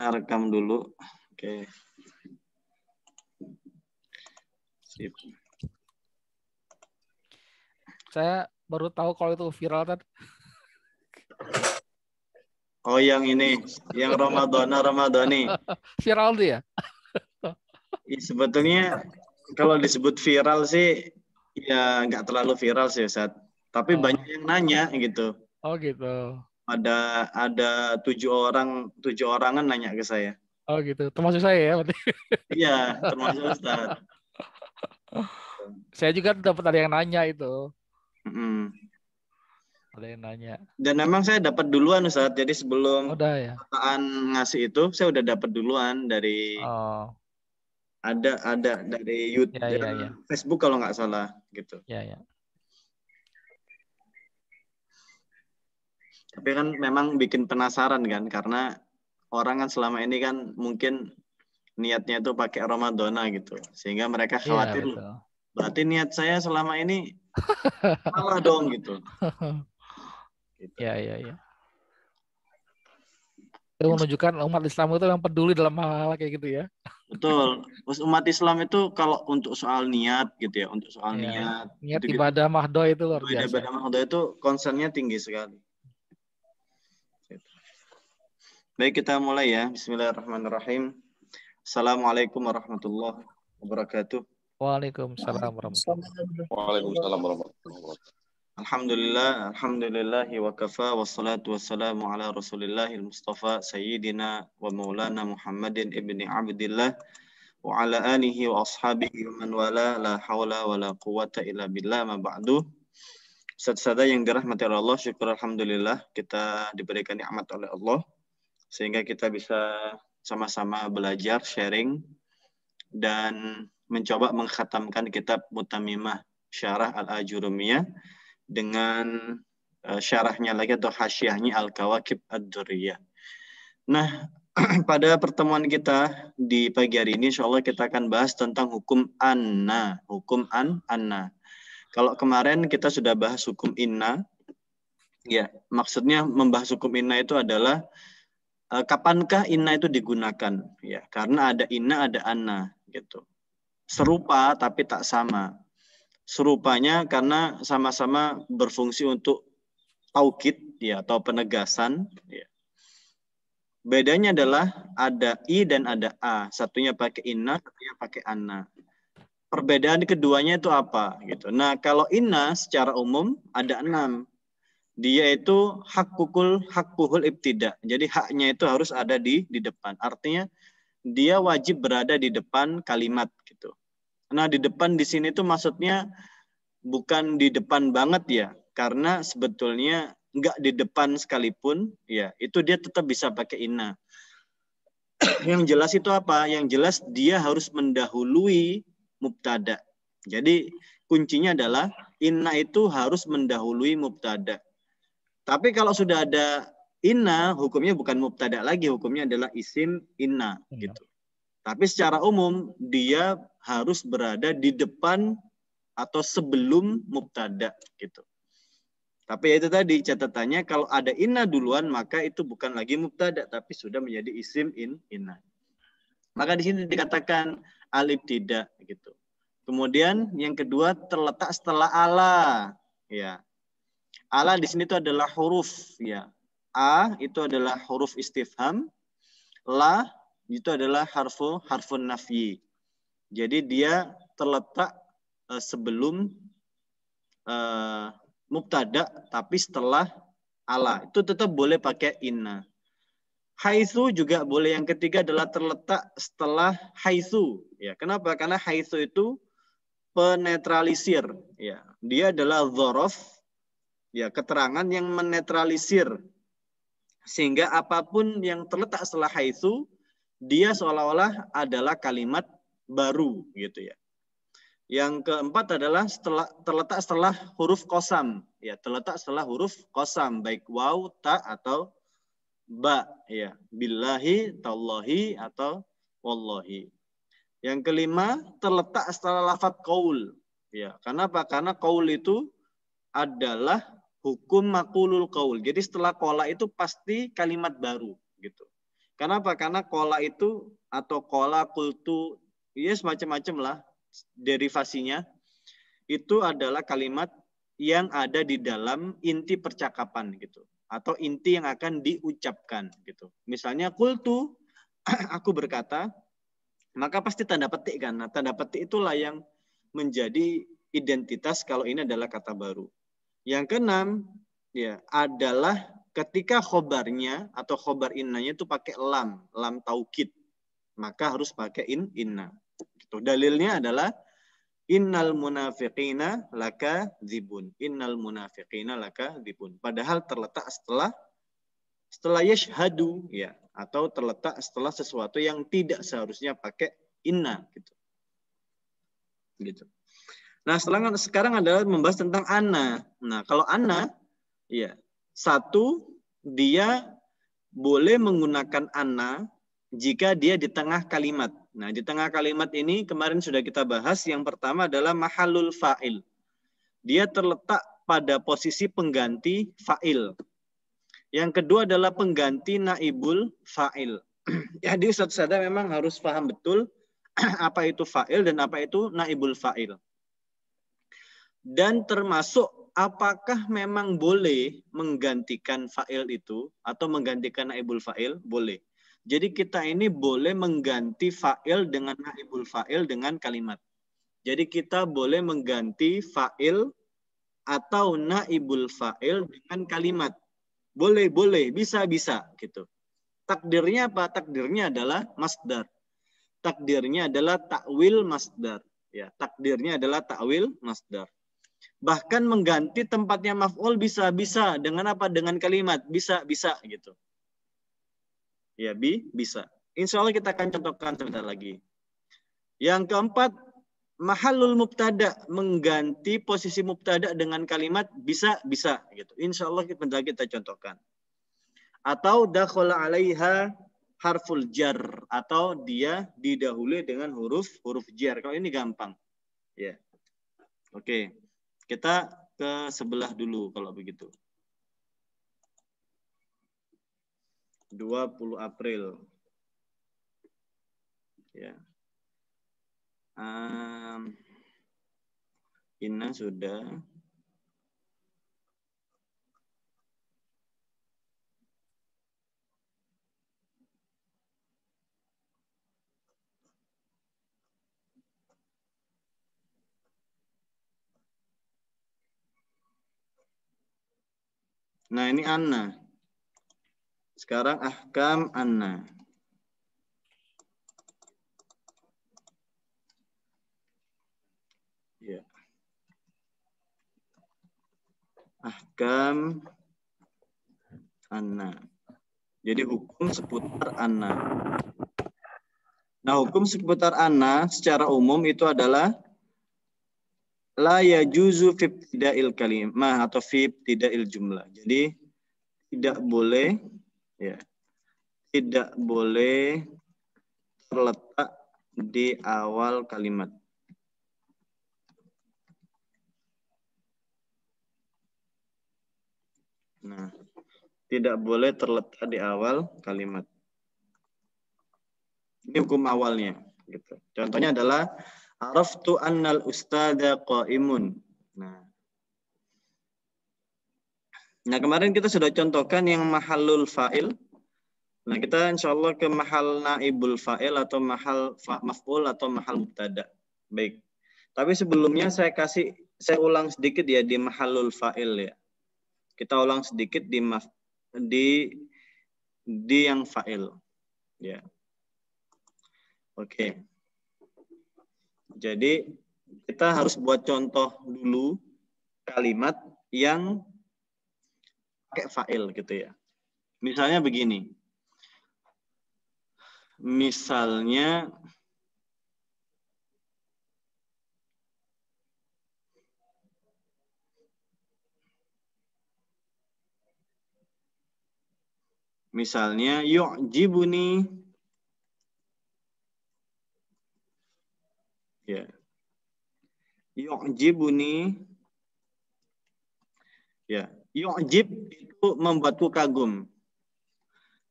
rekam dulu. Oke. Sip. Saya baru tahu kalau itu viral kan. Oh, yang ini, yang Ramadhani. Viral tuh ya? Sebetulnya kalau disebut viral sih, ya nggak terlalu viral sih, Ustaz. Tapi banyak yang nanya gitu. Oh gitu. Ada 7 orangan nanya ke saya. Oh gitu. Termasuk saya ya berarti. Iya, termasuk Ustaz. Saya juga dapat ada yang nanya itu. Mm-mm. Ada yang nanya. Dan memang saya dapat duluan Ustaz. Jadi sebelum Udah ya. perkataan ngasih itu, saya udah dapat duluan dari Oh. ada dari YouTube Ya ya dan ya. Facebook kalau nggak salah gitu. Ya ya. Tapi kan memang bikin penasaran kan, karena orang kan selama ini kan mungkin niatnya itu pakai Ramadhana gitu, sehingga mereka Iya khawatir loh. betul. Berarti niat saya selama ini salah dong gitu. Ya ya ya. Itu menunjukkan umat Islam itu yang peduli dalam hal-hal kayak gitu ya. Betul. Terus umat Islam itu kalau untuk soal niat gitu ya, untuk soal Ya. niat Niat gitu-gitu, ibadah mahdoh itu luar biasa. ibadah mahdoh itu concernnya tinggi sekali. Baik, kita mulai ya. Bismillahirrahmanirrahim. Assalamualaikum warahmatullahi wabarakatuh. Waalaikumsalam warahmatullahi wabarakatuh. Waalaikumsalam warahmatullahi wabarakatuh. Alhamdulillahi wa kafa wassalatu wassalamu ala Rasulillahil Mustafa sayyidina wa maulana Muhammadin ibni Abdillah wa ala alihi wa ashabihi wa man wala la hawla wa la quwata illa billah ma ba'du. Saudara yang dirahmati Allah, syukur alhamdulillah kita diberikan nikmat oleh Allah sehingga kita bisa sama-sama belajar, sharing dan mencoba mengkhatamkan kitab Mutamimah Syarah Al-Ajurumiyah dengan syarahnya lagi atau hasyiahnya Al-Kawakib Ad-Durriyah. Nah, pada pertemuan kita di pagi hari ini insyaallah kita akan bahas tentang hukum anna, anna. Kalau kemarin kita sudah bahas hukum inna, ya maksudnya membahas hukum inna itu adalah kapankah inna itu digunakan, ya karena ada inna ada anna gitu. Serupa tapi tak sama. Serupanya karena sama-sama berfungsi untuk taukid ya atau penegasan ya. Bedanya adalah ada i dan ada a, satunya pakai inna, satunya pakai anna. Perbedaan keduanya itu apa gitu. Nah, kalau inna secara umum ada 6. Dia itu hakkuhul ibtida. Jadi haknya itu harus ada di depan. Artinya dia wajib berada di depan kalimat gitu. Nah, di depan di sini tuh maksudnya bukan di depan banget ya, karena sebetulnya enggak di depan sekalipun, ya itu dia tetap bisa pakai inna. Yang jelas itu apa? Yang jelas dia harus mendahului mubtada. Jadi kuncinya adalah inna itu harus mendahului mubtada. Tapi kalau sudah ada inna, hukumnya bukan mubtada lagi, hukumnya adalah isim inna gitu. Tapi secara umum dia harus berada di depan atau sebelum mubtada gitu. Tapi itu tadi catatannya kalau ada inna duluan maka itu bukan lagi mubtada tapi sudah menjadi isim inna. Maka di sini dikatakan alif tidak gitu. Kemudian yang kedua terletak setelah ala ya. Ala di sini itu adalah huruf ya. A itu adalah huruf istifham. La itu adalah harfun nafyi. Jadi dia terletak sebelum mubtada tapi setelah ala. Itu tetap boleh pakai inna. Haitsu juga boleh. Yang ketiga adalah terletak setelah haitsu. Ya, kenapa? Karena haitsu itu penetralisir. Ya, dia adalah dzaraf, ya keterangan yang menetralisir. Sehingga apapun yang terletak setelah haitsu, dia seolah-olah adalah kalimat baru gitu ya. Yang keempat adalah terletak setelah huruf qasam. Ya, terletak setelah huruf qasam baik waw, ta atau ba ya, billahi, tallahi atau wallahi. Yang kelima terletak setelah lafadz qaul. Ya, kenapa? Karena qaul itu adalah hukum maqulul qaul. Jadi setelah qala itu pasti kalimat baru gitu. Kenapa? Karena kola itu atau kola, kultu, ya semacam-macam lah derivasinya. Itu adalah kalimat yang ada di dalam inti percakapan gitu. Atau inti yang akan diucapkan gitu. Misalnya kultu, aku berkata, maka pasti tanda petik kan. Nah, tanda petik itulah yang menjadi identitas kalau ini adalah kata baru. Yang keenam ya adalah ketika khobarnya atau khobar innanya itu pakai lam taukid, maka harus pakai inna. Gitu. Dalilnya adalah innal munafiqina laka dzibun. Innal munafiqina laka dzibun. Padahal terletak setelah yashhadu ya, atau terletak setelah sesuatu yang tidak seharusnya pakai inna gitu. Gitu. Nah, sekarang adalah membahas tentang anna. Nah, kalau anna ya, satu dia boleh menggunakan anna jika dia di tengah kalimat. Nah, di tengah kalimat ini kemarin sudah kita bahas. Yang pertama adalah mahallul fa'il. Dia terletak pada posisi pengganti fa'il. Yang kedua adalah pengganti naibul fa'il. Jadi Ustaz Sada memang harus paham betul apa itu fa'il dan apa itu naibul fa'il. Dan termasuk apakah memang boleh menggantikan fa'il itu atau menggantikan naibul fa'il? Boleh. Jadi kita ini boleh mengganti fa'il dengan naibul fa'il dengan kalimat. Jadi kita boleh mengganti fa'il atau naibul fa'il dengan kalimat. Boleh, bisa gitu. Takdirnya apa? Takdirnya adalah masdar. Takdirnya adalah ta'wil masdar. Ya, takdirnya adalah ta'wil masdar. Bahkan mengganti tempatnya maf'ul bisa dengan apa? Dengan kalimat bisa gitu. Ya, bisa. Insya Allah kita akan contohkan sebentar lagi. Yang keempat, mahallul mubtada, mengganti posisi mubtada dengan kalimat bisa gitu. Insya Allah kita contohkan. Atau dakhala 'alaiha harful jar, atau dia didahului dengan huruf jar. Kalau ini gampang. Ya. Oke. Kita ke sebelah dulu kalau begitu. 20 April. Ya. Inna sudah. Nah, ini anna. Sekarang ahkam anna. Ya. Ahkam anna. Jadi hukum seputar anna. Nah, hukum seputar anna secara umum itu adalah la yajuzu fi ibtida'il kalimah atau fi ibtida'il jumlah. Jadi tidak boleh terletak di awal kalimat. Nah, tidak boleh terletak di awal kalimat. Ini hukum awalnya gitu. Contohnya adalah araftu annal ustada qaimun. Nah, kemarin kita sudah contohkan yang mahallul fa'il. Nah, kita insya Allah ke mahal naibul fa'il atau mahal maf'ul atau mahal mubtada. Baik. Tapi sebelumnya saya ulang sedikit ya di mahallul fa'il ya. Kita ulang sedikit di yang fa'il. Ya. Oke. Jadi kita harus buat contoh dulu kalimat yang pakai fa'il gitu ya. Misalnya begini. Misalnya yu'jibuni ya. Yu'jibuni ya. Yu'jib itu membuatku kagum.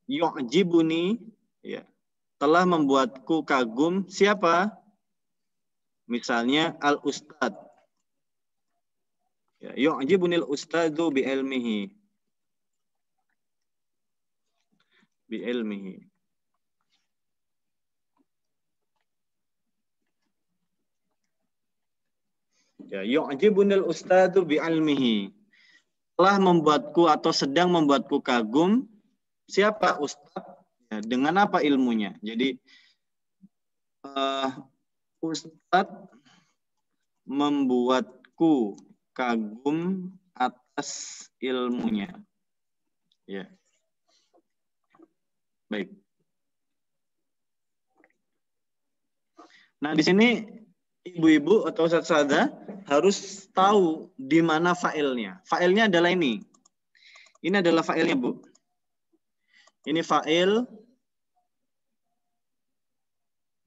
Yu'jibuni Ya. Telah membuatku kagum siapa? Misalnya al-ustad. Ya, yu'jibunil ustadu bi ilmihi. Bi ilmihi. Ya, yu'jibunil ustadu bi ilmihi. Telah membuatku atau sedang membuatku kagum siapa ustad? Ya, dengan apa ilmunya? Jadi ustad membuatku kagum atas ilmunya. Ya. Baik. Nah, di sini ibu-ibu atau ustadzah harus tahu di mana failnya. Failnya adalah ini. Ini adalah failnya, Bu. Ini fail.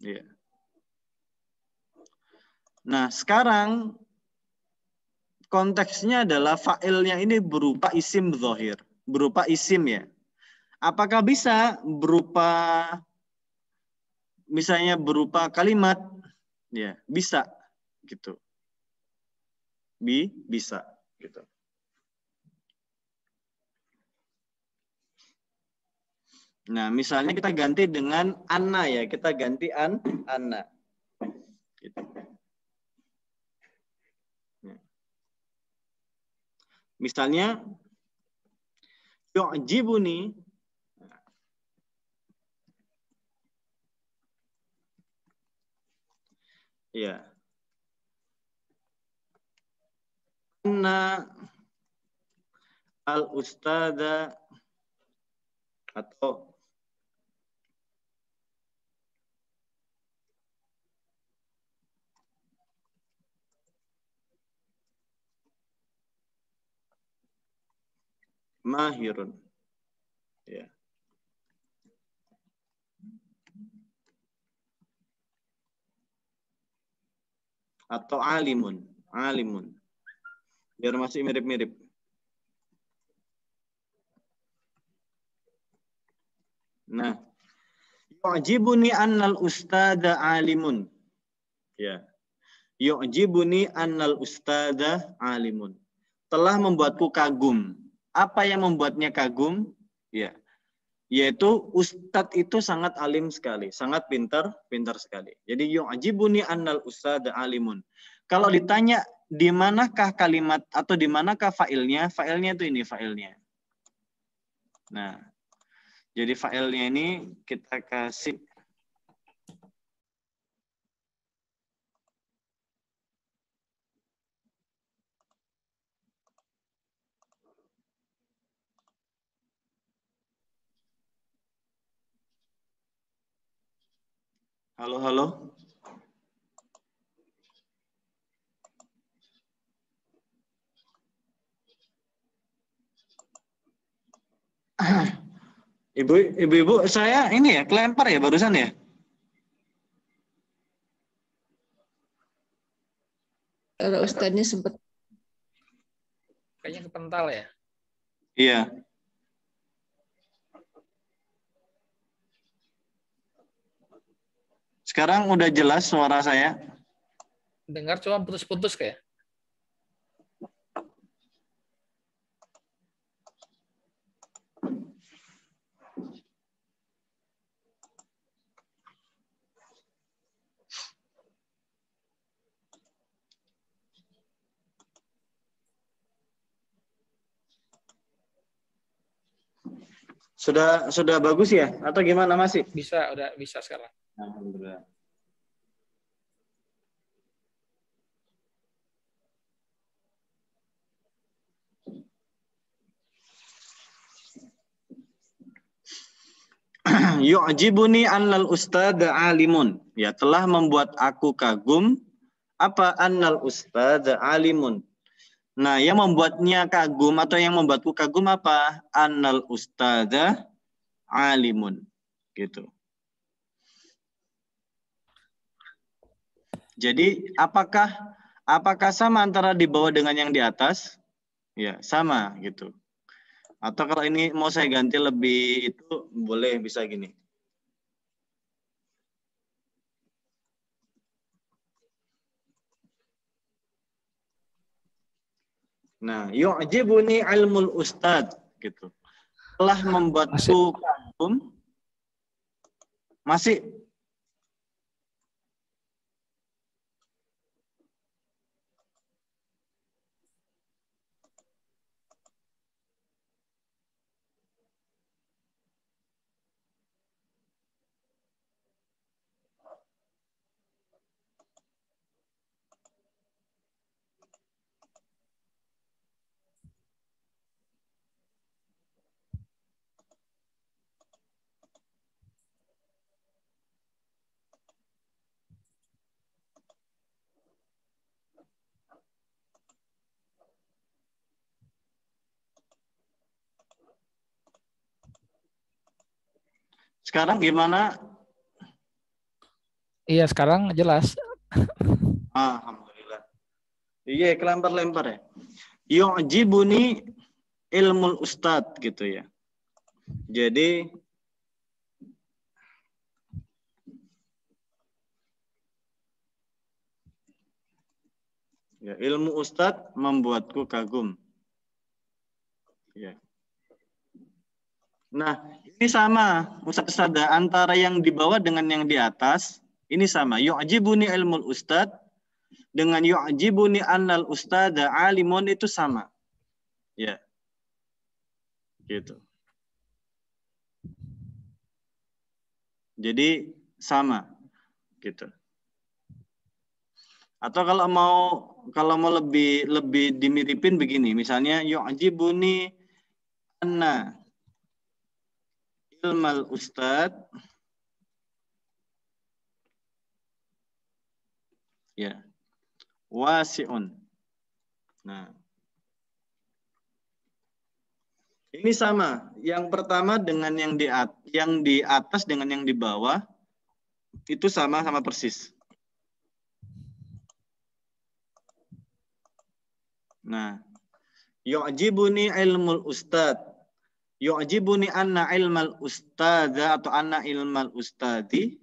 Ya. Nah, sekarang konteksnya adalah failnya ini berupa isim zahir, berupa isim ya. Apakah bisa berupa misalnya berupa kalimat? Ya, bisa gitu. Bisa gitu. Nah, misalnya kita ganti dengan anna ya, kita ganti anna. Gitu. Misalnya yu'jibuni ya. Anna al-ustada atau mahirun. Ya. Atau alimun. Biar masih mirip-mirip. Nah, yu'jibuni annal ustada alimun. Ya. Yu'jibuni annal ustada alimun. Telah membuatku kagum. Apa yang membuatnya kagum? Ya. Yaitu ustadz itu sangat alim sekali, sangat pintar sekali. Jadi yu'jibuni annal ustada alimun. Kalau ditanya di manakah kalimat atau di manakah failnya? Failnya itu ini failnya. Nah, jadi failnya ini kita kasih halo, halo. Ibu-ibu saya ini ya kelempar ya barusan ya. Kalau Ustadznya sempat Kayaknya kepental ya. Iya. Sekarang udah jelas suara saya? Dengar cuma putus-putus kayak. Sudah bagus ya? Atau gimana masih? Bisa, udah bisa sekarang. Alhamdulillah. Yu'jibuni annal ustada alimun. Ya, telah membuat aku kagum apa annal ustada alimun. Nah, yang membuatnya kagum atau yang membuatku kagum apa? Annal ustada alimun. Gitu. Jadi, apakah sama antara di bawah dengan yang di atas? Ya, sama gitu. Atau kalau ini mau saya ganti lebih itu boleh bisa gini. Nah, yu'jibuni ilmul ustad gitu. Telah membuatku kagum. Masih sekarang gimana? Iya, sekarang jelas. Alhamdulillah. Iya, kelempar-lempar ya. Yu'jibuni ilmul ustad gitu ya. Jadi ya, ilmu ustad membuatku kagum. Ya. Nah, ini sama Ustaz Sada antara yang di bawah dengan yang di atas. Ini sama. Yu'jibuni ilmul ustad dengan yu'jibuni annal ustada alimun itu sama. Ya. Gitu. Jadi sama gitu. Atau kalau mau lebih dimiripin begini, misalnya yu'jibuni anna ilmal ustad ya wasi'un. Nah, ini sama. Yang pertama dengan yang di atas dengan yang di bawah itu sama persis. Nah, yu'jibuni ilmul ustad. Yu'jibuni anna ilmal ustadza atau anna ilmal ustadi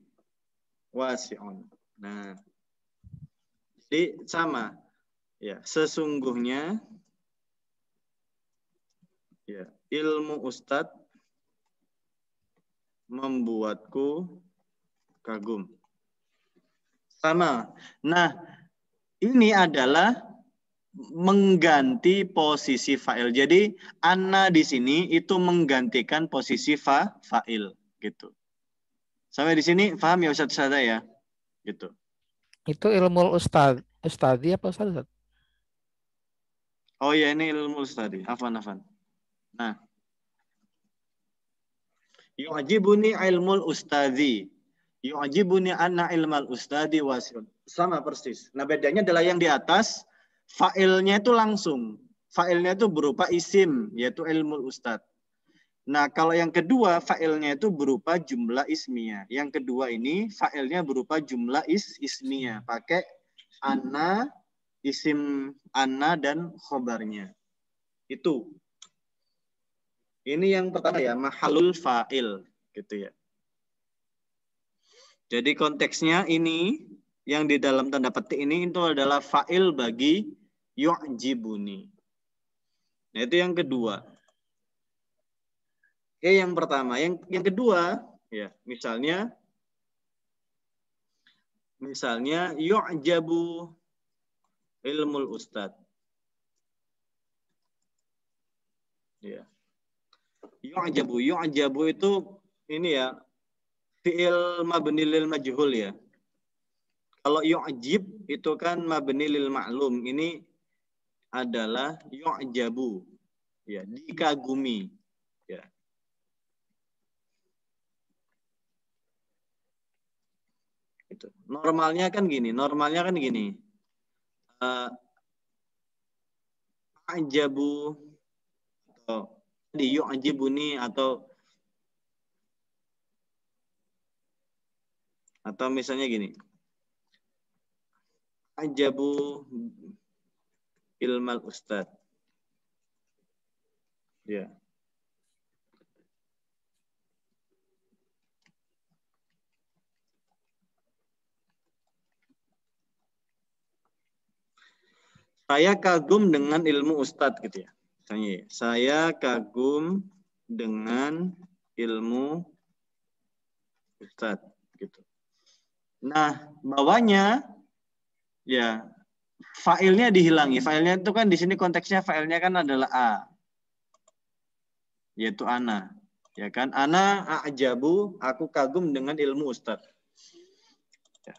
wasi'un. Nah, jadi sama. Ya, sesungguhnya ya, ilmu ustad membuatku kagum. Sama. Nah, ini adalah mengganti posisi fa'il. Jadi anna di sini itu menggantikan posisi fa'il gitu. Sampai di sini paham ya Ustaz Sada ya? Gitu. Itu ilmu ustadi apa Ustaz? Oh ya, ini ilmu tadi. Hafan. Nah, yu'jibuni ilmul ustadi. Yu'jibuni anna ilmal ustadi wasi'un. Sama persis. Nah, bedanya adalah yang di atas fa'ilnya itu langsung. Fa'ilnya itu berupa isim, yaitu ilmul ustad. Nah, kalau yang kedua fa'ilnya itu berupa jumlah ismiyah. Yang kedua ini fa'ilnya berupa jumlah ismiyah. Pakai anna, isim anna dan khobarnya. Itu. Ini yang pertama ya, mahalul fa'il gitu ya. Jadi konteksnya ini yang di dalam tanda petik ini itu adalah fa'il bagi yu'jibuni. Nah, itu yang kedua. Yang pertama, yang kedua ya, misalnya yu'jabu ilmul ustad. Ya. Yu'jabu itu ini ya, fi'il mabni lil majhul ya. Kalau yu'jib itu kan mabni lil ma'lum. Ini adalah yu'jabu. Ya, dikagumi. Ya. Itu. Normalnya kan gini. Ajabu atau di yu'jibuni atau misalnya gini. Ajabu ilmal ustad. Ya. Saya kagum dengan ilmu ustadz gitu ya. Misalnya, saya kagum dengan ilmu ustadz gitu. Nah, bawahnya ya failnya dihilangi. Failnya itu kan di sini konteksnya failnya kan adalah a, yaitu ana. Ya kan? Ana a'jabu, aku kagum dengan ilmu ustadz. Ya.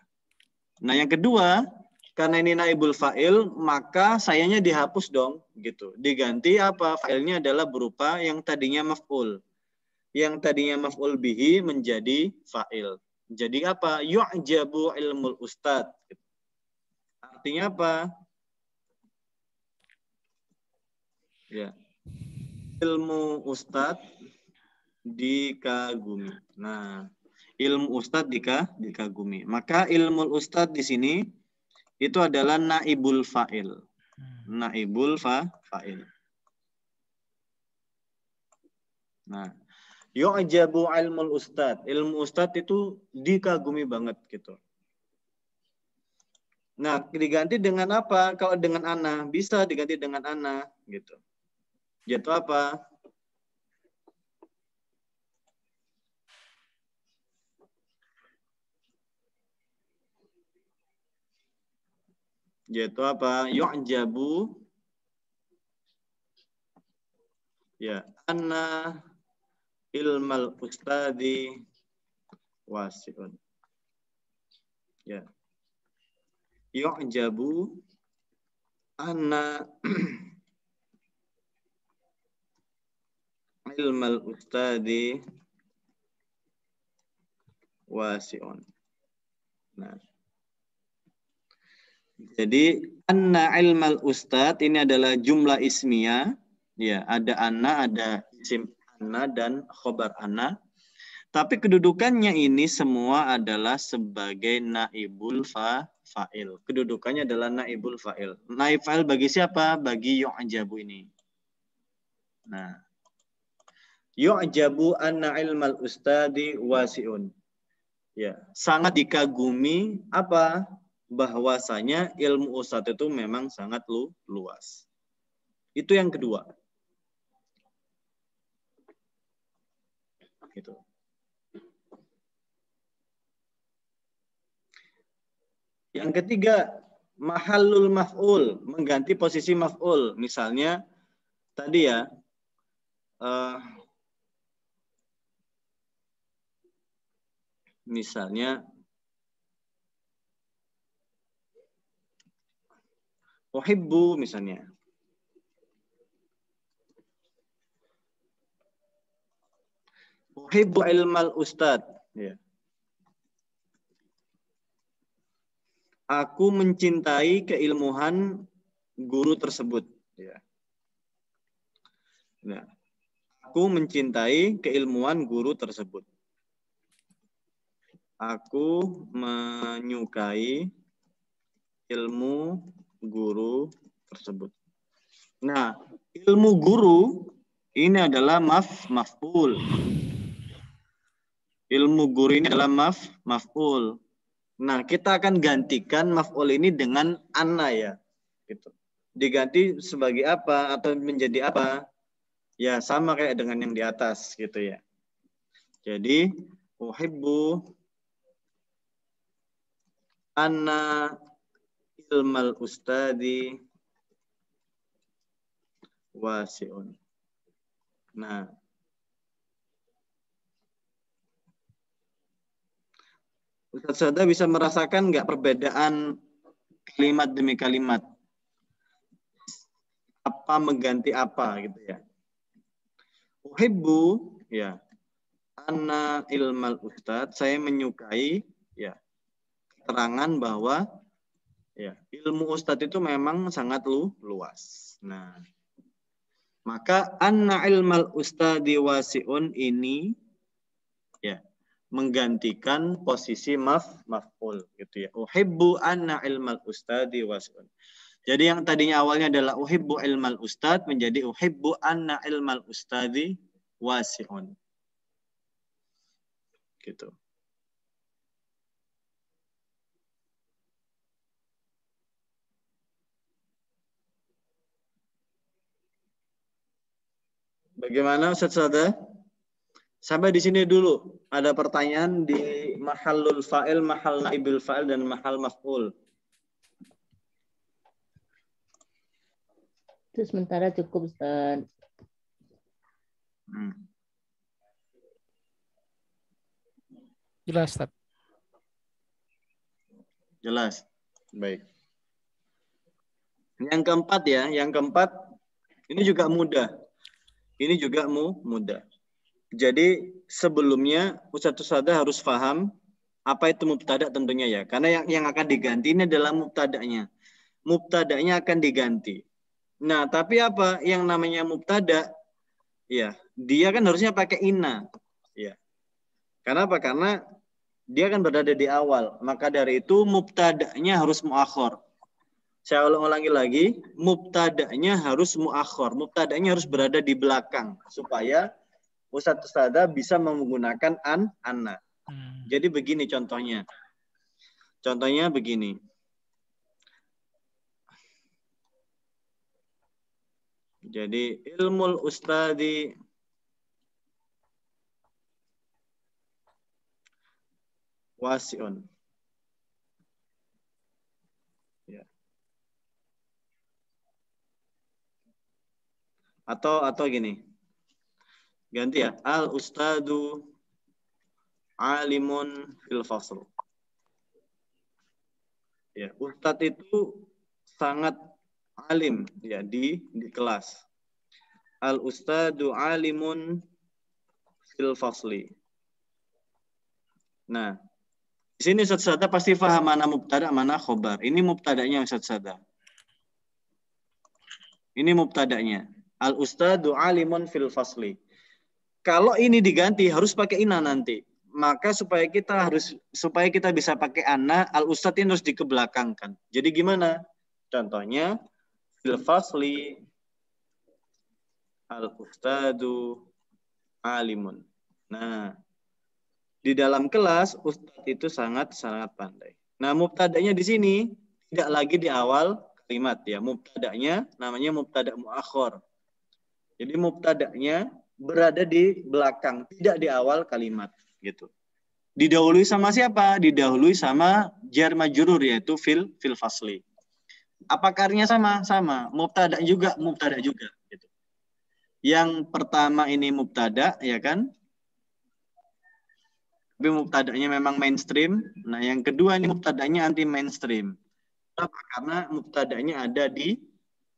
Nah, yang kedua, karena ini naibul fa'il, maka sayanya dihapus dong, gitu. Diganti apa? Fa'ilnya adalah berupa yang tadinya maf'ul. Yang tadinya maf'ul bihi menjadi fa'il. Jadi apa? Yu'jabu ilmul ustad. Artinya apa? Ya. Ilmu ustad dikagumi. Nah, ilmu ustad dikagumi. Maka ilmu ustad di sini itu adalah naibul fa'il. Naibul fa'il. Nah, yu'jabu ilmul ustad. Ilmu ustad itu dikagumi banget gitu. Nah, diganti dengan apa? Kalau dengan ana, bisa diganti dengan ana gitu. Yaitu apa? Yaitu apa? Yu'jabu ya anna ilmal ustadi wasi'un. Ya. Yu'jabu anna ilmal ustadi wasi'un. Nah. Jadi anna ilmal ustad ini adalah jumlah ismiyah. Ya, ada anna, ada isim anna dan khobar anna. Tapi kedudukannya ini semua adalah sebagai naibul fa'il. Kedudukannya adalah naibul fa'il. Naib fa'il bagi siapa? Bagi yu'jabu ini. Nah. Yu'jabu anna ilmal ustadi wasi'un. Ya, sangat dikagumi apa? Bahwasanya ilmu ustadz itu memang sangat luas. Itu yang kedua. Gitu. Yang ketiga, mahallul maf'ul, mengganti posisi maf'ul. Misalnya tadi ya, misalnya uhibbu misalnya. Uhibbu ilmal ustad. Ya. Aku mencintai keilmuan guru tersebut. Ya. Nah, aku mencintai keilmuan guru tersebut. Aku menyukai ilmu guru tersebut. Nah, ilmu guru ini adalah maf'ul. Ilmu guru ini adalah maf'ul. Nah, kita akan gantikan maf'ul ini dengan anna ya. Gitu. Diganti sebagai apa atau menjadi apa? Ya, sama kayak dengan yang di atas gitu ya. Jadi, uhibbu anna ilmal ustadi wasi'un. Nah, Ustaz Sada bisa merasakan nggak perbedaan kalimat demi kalimat? Apa mengganti apa gitu ya? Uhibbu ya anna ilmal ustad, saya menyukai ya keterangan bahwa ya ilmu ustad itu memang sangat luas. Nah, maka anna ilmal ustadi wasi'un ini ya menggantikan posisi maf'ul gitu ya. Uhibbu anna ilmal ustadi wasi'un. Jadi yang tadinya awalnya adalah uhibbu ilmal ustad menjadi uhibbu anna ilmal ustadi wasi'un. Gitu. Bagaimana Ustaz Sada? Sampai di sini dulu. Ada pertanyaan di mahallul fa'il, mahal naibil fa'il, dan mahal maf'ul. Itu sementara cukup, Ustaz. Jelas, Ustaz. Jelas. Baik. Yang keempat ya, yang keempat ini juga mudah. Ini juga mudah. Jadi sebelumnya Ustaz Sada harus paham apa itu mubtada tentunya ya. Karena yang akan diganti ini adalah mubtadanya. Mubtadanya akan diganti. Nah, tapi apa yang namanya mubtada? Ya, dia kan harusnya pakai inna. Ya. Karena apa? Karena dia kan berada di awal. Maka dari itu mubtadanya harus muakhir. Saya ulangi lagi, mubtadanya harus muakhir. Mubtadanya harus berada di belakang supaya Ustaz Sada bisa menggunakan anna. Jadi begini contohnya. Contohnya begini. Jadi ilmul ustadi wasi'un. Ya. Atau gini. Ganti ya. Al ustadu alimun fil fasl. Ya, ustadz itu sangat alim ya di kelas. Al ustadu alimun fil fasli. Nah, di sini Ustaz Sada pasti paham mana mubtada, mana khobar. Ini mubtadanya Ustaz Sada. Ini mubtadanya. Al ustadu alimun fil fasli. Kalau ini diganti harus pakai inna nanti. Maka supaya kita bisa pakai anna, al ustad ini harus dikebelakangkan. Jadi gimana? Contohnya fil fasli al ustadu alimun. Nah, di dalam kelas ustad itu sangat pandai. Nah, mubtadanya di sini tidak lagi di awal kalimat ya. Mubtadanya namanya mubtada muakhir. Jadi mubtadanya berada di belakang, tidak di awal kalimat gitu. Didahului sama siapa? Didahului sama jar majrur yaitu fil fasli. Apa karnya sama? Sama. Mubtada juga gitu. Yang pertama ini mubtada ya kan? Tapi mubtadanya memang mainstream. Nah, yang kedua ini mubtadanya anti mainstream. Kenapa? Karena mubtadanya ada di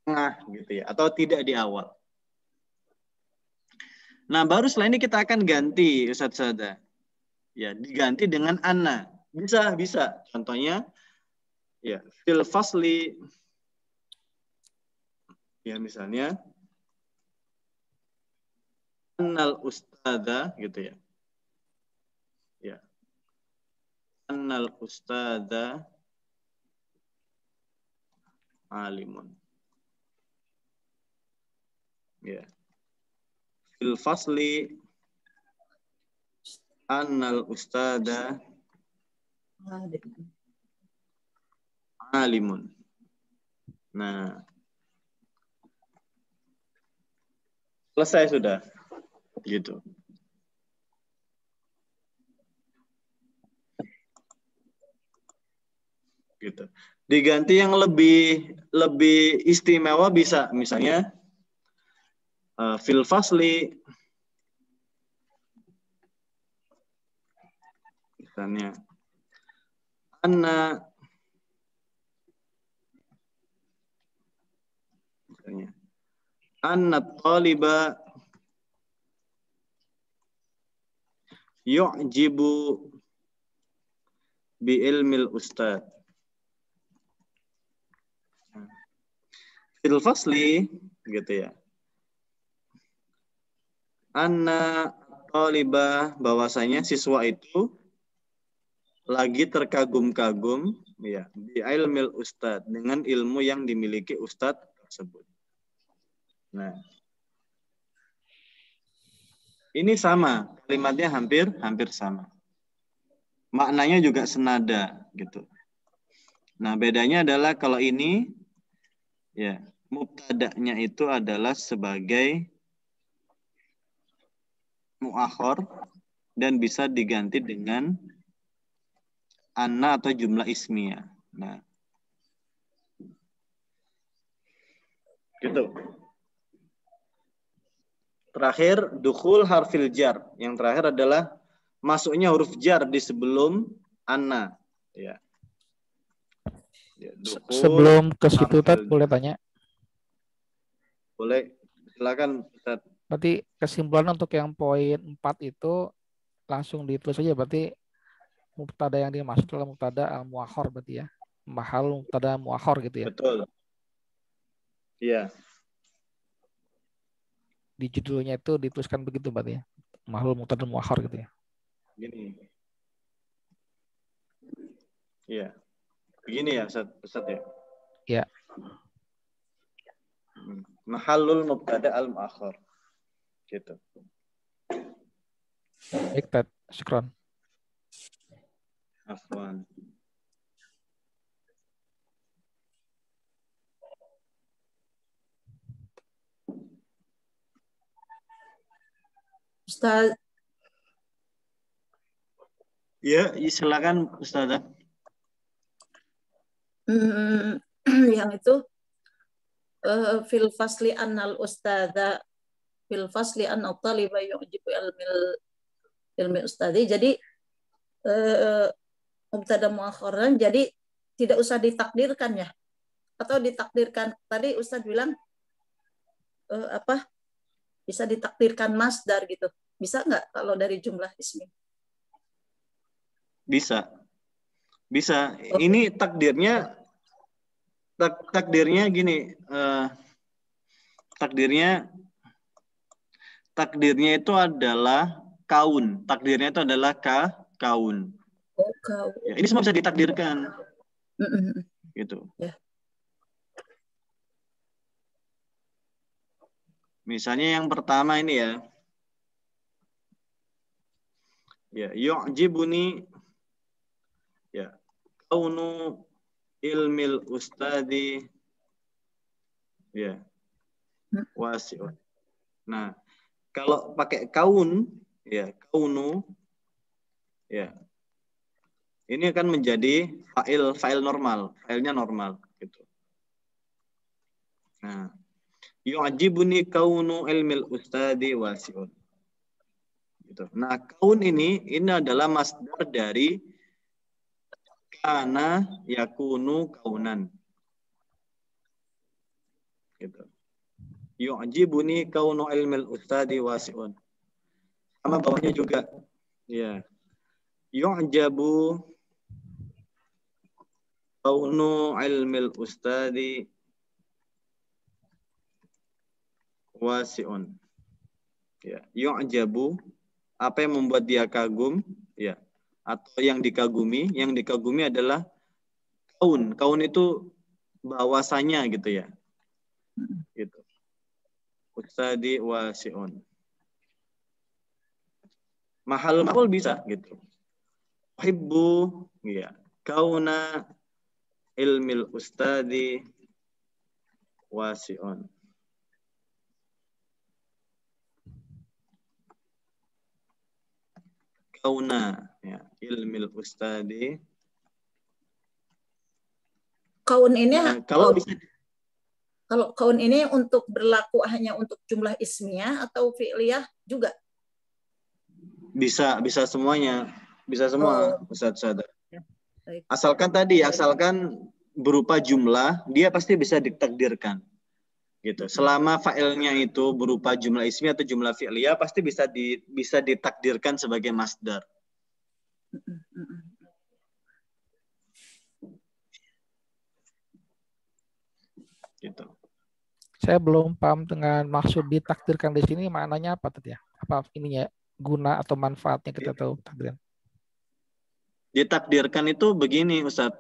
tengah gitu ya, atau tidak di awal. Nah, baru setelah ini kita akan ganti Ustaz Sada. Ya, diganti dengan anna. Bisa. Contohnya ya, fil fasli ya misalnya annal ustada gitu ya. Ya. Annal ustada alimun. Ya. Fil fasli annal ustada alimun. Nah, selesai sudah. Gitu. Gitu. Diganti yang lebih istimewa bisa, misalnya fil fasli misalnya anna misalnya anna taliba yu'jibu bi ilmil ustad. Fil fasli gitu ya. Anna talibah, bahwasanya siswa itu lagi terkagum-kagum ya bi ilmil ustad, dengan ilmu yang dimiliki ustadz tersebut. Nah, ini sama, kalimatnya hampir sama. Maknanya juga senada gitu. Nah, bedanya adalah kalau ini ya mubtada'nya itu adalah sebagai muakhor dan bisa diganti dengan anna atau jumlah ismiyah. Nah, gitu. Terakhir, dukhul harfil jar. Yang terakhir adalah masuknya huruf jar di sebelum anna. Ya. Dukhul Sebelum ke situ, harfil Tat, jar. boleh tanya? Boleh, silakan Ustaz. Berarti kesimpulan untuk yang poin 4 itu langsung ditulis saja. Berarti mubtada yang dimaksud adalah mubtada al-muakhor berarti ya. Mahal mubtada muakhor gitu ya. Betul. Iya. Di judulnya itu dituliskan begitu berarti ya. Mahal mubtada muakhor gitu ya. Gini. Iya. Begini ya, Ustaz ya. Ya. Mahallul mubtada al-muakhar. Gitu. Baik, Tat. Syukron. Afwan. Ustaz, Ya, silakan Ustazah. yang itu fil fasli annal ustadza fil fasli anna taliba yu'jibu ilmi ustadzi. Jadi mubtada muakhiran, jadi tidak usah ditakdirkan ya, atau ditakdirkan. Tadi Ustadz bilang bisa ditakdirkan masdar gitu, bisa nggak kalau dari jumlah ismi? Bisa. Bisa. Oh. Ini takdirnya gini, takdirnya itu adalah kaun. Takdirnya itu adalah kaun. Oh, kau. Ya, ini semua bisa ditakdirkan. Gitu. Ya. Misalnya yang pertama ini ya. Ya, yu'jibuni ya kaunu ilmil ustadi ya wasi'un. Nah, kalau pakai kaun ya kaunu ya ini akan menjadi fa'il normal, failnya normal gitu. Nah, yu'jibuni kaunu ilmil ustadi wasi'un. Gitu. Nah, kaun ini adalah masdar dari kana yakunu kaunan. Gitu. Yu'jibuni kaunu ilmil ustadi wasi'un. Sama bawahnya juga. Ya. Yu'jabu kaunu ilmil ustadi wasi'un. Ya. Yu'jabu, apa yang membuat dia kagum, ya, atau yang dikagumi adalah kaun. Kaun itu bahwasanya gitu ya. Gitu. Ustadi wasi'un. Mahal maf'ul bisa gitu. Uhibbu ya kauna ilmil ustadi wasi'un. Kauna ya ilmil ustadi. Kaun ini Kalau bisa, kalau kaun ini untuk berlaku hanya untuk jumlah ismiyah atau fi'liyah juga? bisa semuanya, bisa semua Ustaz. Baik. Asalkan berupa jumlah, dia pasti bisa ditakdirkan. Gitu. Selama failnya itu berupa jumlah ismi atau jumlah fi'liyah pasti bisa ditakdirkan sebagai masdar. Gitu. Saya belum paham dengan maksud ditakdirkan di sini maknanya apa tadi ya? Apa ininya guna atau manfaatnya kita tahu takdiran? Ditakdirkan itu begini Ustaz.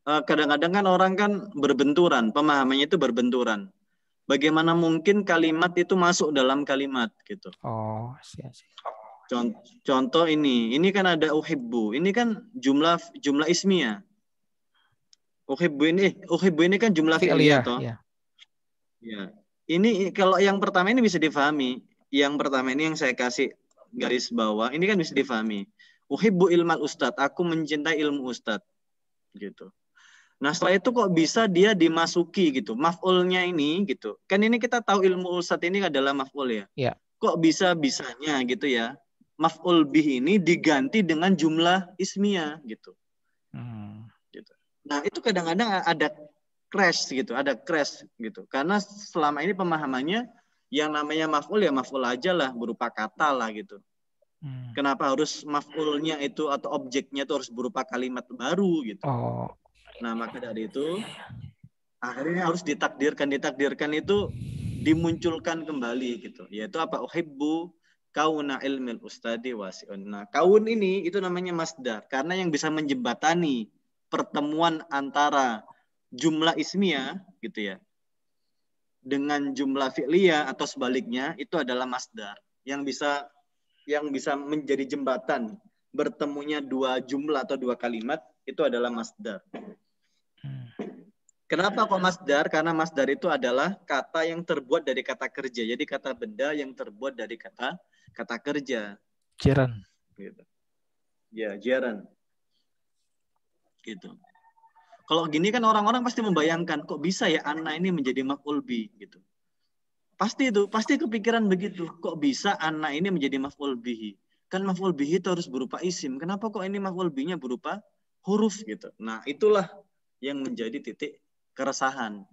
Kadang-kadang kan orang kan berbenturan, pemahamannya itu berbenturan. Bagaimana mungkin kalimat itu masuk dalam kalimat gitu. Oh, sih. Contoh ini kan ada uhibbu. Ini kan jumlah ismiyah. Uhibbu ini kan jumlah fi'liyah toh. Ya. Ya. Ini kalau yang pertama ini bisa difahami. Yang pertama ini yang saya kasih garis bawah, ini kan bisa difahami. Uhibbu ilmal ustadz, aku mencintai ilmu ustadz. Gitu. Nah setelah itu kok bisa dia dimasuki gitu, maf'ulnya ini gitu. Kan ini kita tahu ilmu ustadz ini adalah maf'ul ya. Ya. Kok bisa-bisanya gitu ya, maf'ul bih ini diganti dengan jumlah ismiyah gitu. Gitu. Nah itu kadang-kadang ada crash gitu. Karena selama ini pemahamannya yang namanya maf'ul ya maf'ul aja lah, berupa kata lah gitu. Kenapa harus maf'ulnya itu atau objeknya itu harus berupa kalimat baru gitu. Oh. Nah maka dari itu akhirnya harus ditakdirkan itu dimunculkan kembali gitu. Yaitu apa? Uhibbu kauna ilmil ustadi wasi'un. Nah kaun ini itu namanya masdar. Karena yang bisa menjembatani pertemuan antara jumlah ismiyah gitu ya dengan jumlah fi'liyah atau sebaliknya itu adalah masdar yang bisa menjadi jembatan bertemunya dua jumlah atau dua kalimat itu adalah masdar. Kenapa kok masdar? Karena masdar itu adalah kata yang terbuat dari kata kerja. Jadi kata benda yang terbuat dari kata kerja. Jiran. Gitu. Ya, jiran. Gitu. Kalau gini kan orang-orang pasti membayangkan kok bisa ya anna ini menjadi maf'ul bi gitu. Pasti kepikiran begitu. Kok bisa anna ini menjadi maf'ul bihi? Kan maf'ul bihi itu harus berupa isim. Kenapa kok ini maf'ul bihi-nya berupa huruf gitu? Nah, itulah yang menjadi titik keresahan.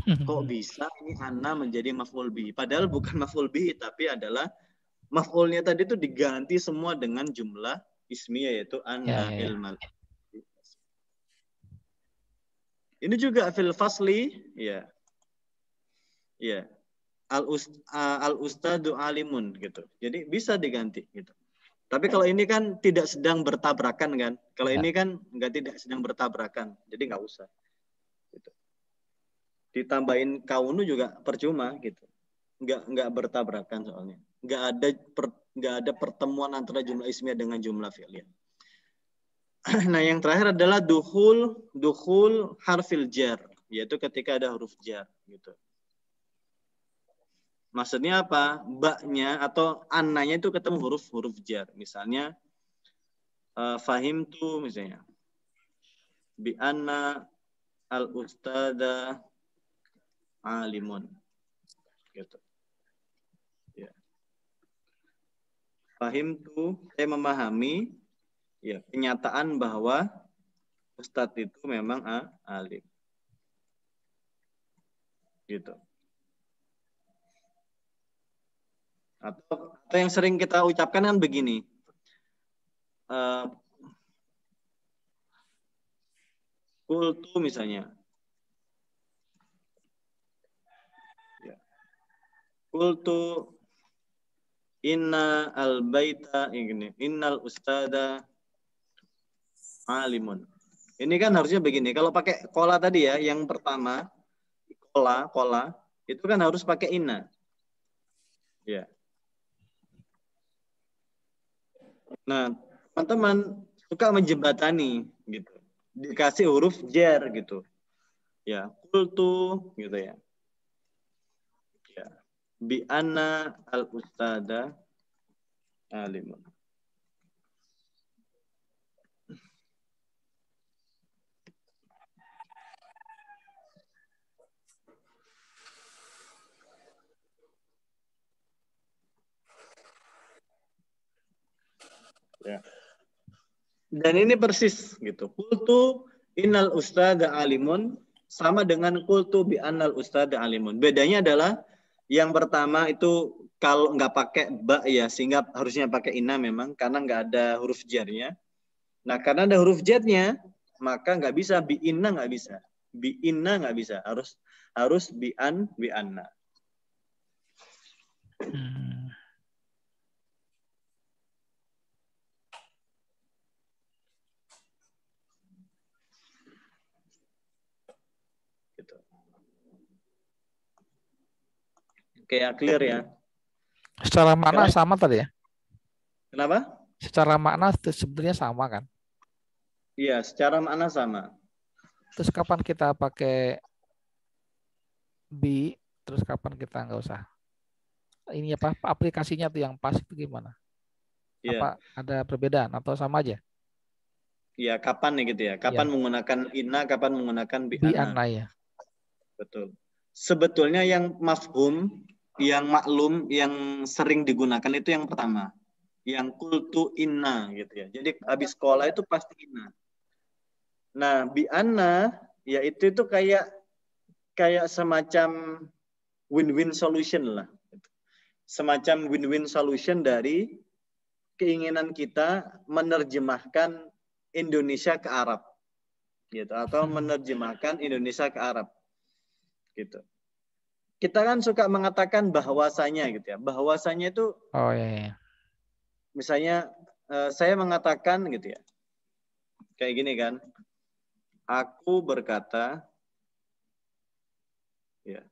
Kok bisa ini anna menjadi maf'ul bihi? Padahal bukan maf'ul bihi tapi adalah maf'ulnya tadi itu diganti semua dengan jumlah ismiyah yaitu anna ilmal. Ini juga fil fasli ya. Ya. Al ustadu alimun gitu. Jadi bisa diganti gitu. Tapi kalau ini kan tidak sedang bertabrakan kan. Kalau ini kan tidak sedang bertabrakan. Jadi nggak usah. Gitu. Ditambahin kaunu juga percuma gitu. Nggak bertabrakan soalnya. Nggak ada pertemuan antara jumlah ismiyah dengan jumlah fi'liyah. Nah, yang terakhir adalah dukhul harfil jar, yaitu ketika ada huruf jar gitu. Maksudnya apa? Ba-nya atau annanya itu ketemu huruf jar. Misalnya fahimtu misalnya. Bi anna al ustada alimun. Gitu. Ya. Fahimtu, saya memahami ya kenyataan bahwa ustadz itu memang alim. Gitu. Atau yang sering kita ucapkan kan begini. Kultu misalnya. Ya. Kultu inna al-baita ini. Innal ustada alimun. Ini kan harusnya begini. Kalau pakai kola tadi ya, yang pertama kola itu kan harus pakai inna. Ya. Nah, teman-teman suka menjembatani gitu. Dikasih huruf jar gitu. Ya, kultu gitu ya. Ya. Bi anna al ustada alimun. Ya. Dan ini persis gitu. Kultu innal ustada alimun sama dengan kultu bi annal ustada alimun. Bedanya adalah yang pertama itu kalau nggak pakai ba ya sehingga harusnya pakai inna memang karena nggak ada huruf jarnya. Nah karena ada huruf jarnya maka nggak bisa bi inna nggak bisa. Bi inna nggak bisa. Harus bi anna. Oke, clear ya. Secara makna sama tadi ya? Kenapa? Secara makna sebenarnya sama kan? Iya, secara makna sama. Terus kapan kita pakai bi, terus kapan kita nggak usah? Ini apa aplikasinya tuh yang pas itu gimana? Iya. Apa ada perbedaan atau sama aja? Ya, kapan nih gitu ya? Kapan Iya. menggunakan inna, kapan menggunakan Bi bi'anna. anna ya. Betul. Sebetulnya yang mafhum, yang maklum, yang sering digunakan itu yang pertama. Yang kultu inna gitu ya. Jadi habis sekolah itu pasti inna. Nah, bi'anna ya itu kayak semacam win-win solution lah. Semacam win-win solution dari keinginan kita menerjemahkan Indonesia ke Arab. Gitu, atau menerjemahkan Indonesia ke Arab. Gitu. Kita kan suka mengatakan bahwasanya gitu ya. Bahwasanya itu Oh iya. misalnya saya mengatakan gitu ya. Kayak gini kan. Aku berkata ya.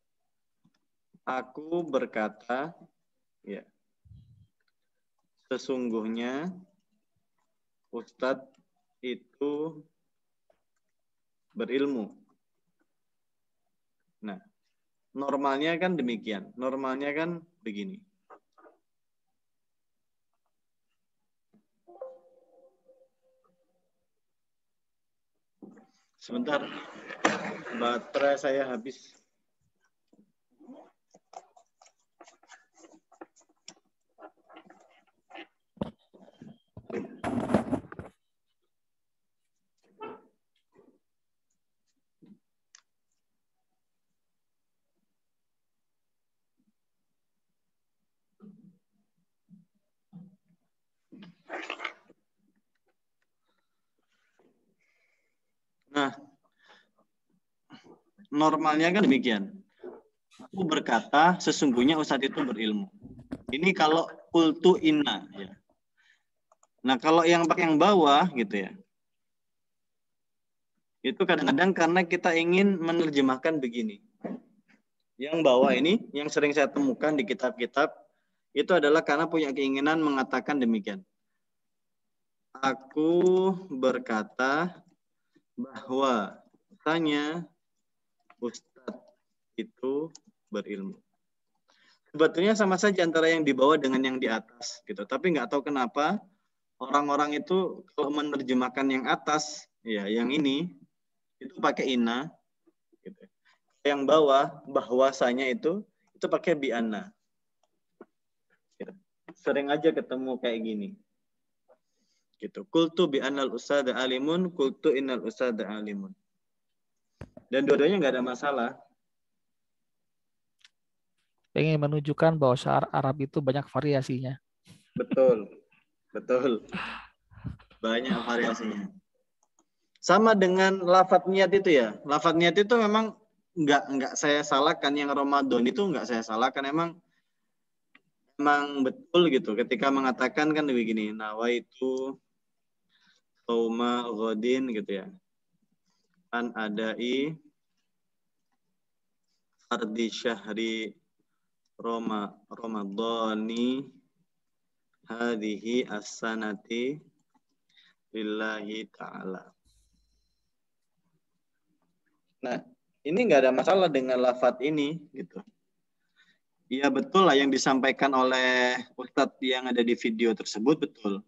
Aku berkata ya. Sesungguhnya Ustadz itu berilmu. Nah, normalnya kan demikian. Normalnya kan begini. Sebentar, baterai saya habis. Nah, normalnya kan demikian. Aku berkata, sesungguhnya Ustadz itu berilmu. Ini kalau kultu inna. Ya. Nah, kalau yang pakai yang bawah gitu ya. Itu kadang-kadang karena kita ingin menerjemahkan begini. Yang bawah ini, yang sering saya temukan di kitab-kitab, itu adalah karena punya keinginan mengatakan demikian. Aku berkata bahwa tanya Ustadz itu berilmu. Sebetulnya sama saja antara yang di bawah dengan yang di atas, gitu. Tapi nggak tahu kenapa orang-orang itu kalau menerjemahkan yang atas, ya yang ini itu pakai inna, gitu. Yang bawah bahwasanya itu pakai bi'anna. Gitu. Sering aja ketemu kayak gini. Gitu. Kultu bi'annal usada alimun, kultu innal usada alimun. Dan dua-duanya nggak ada masalah. Pengen menunjukkan bahwa Arab itu banyak variasinya. Betul. Betul. Banyak variasinya. Sama dengan lafadz niat itu ya. Lafadz niat itu memang nggak saya salahkan. Yang Ramadan itu nggak saya salahkan. Emang betul gitu. Ketika mengatakan kan begini. Nawaitu sauma ghadin gitu ya. An adai ardi syahri Ramadhani hadhihi as-sanati lillahi ta'ala. Nah, ini nggak ada masalah dengan lafadz ini gitu. Iya betul lah yang disampaikan oleh Ustadz yang ada di video tersebut betul.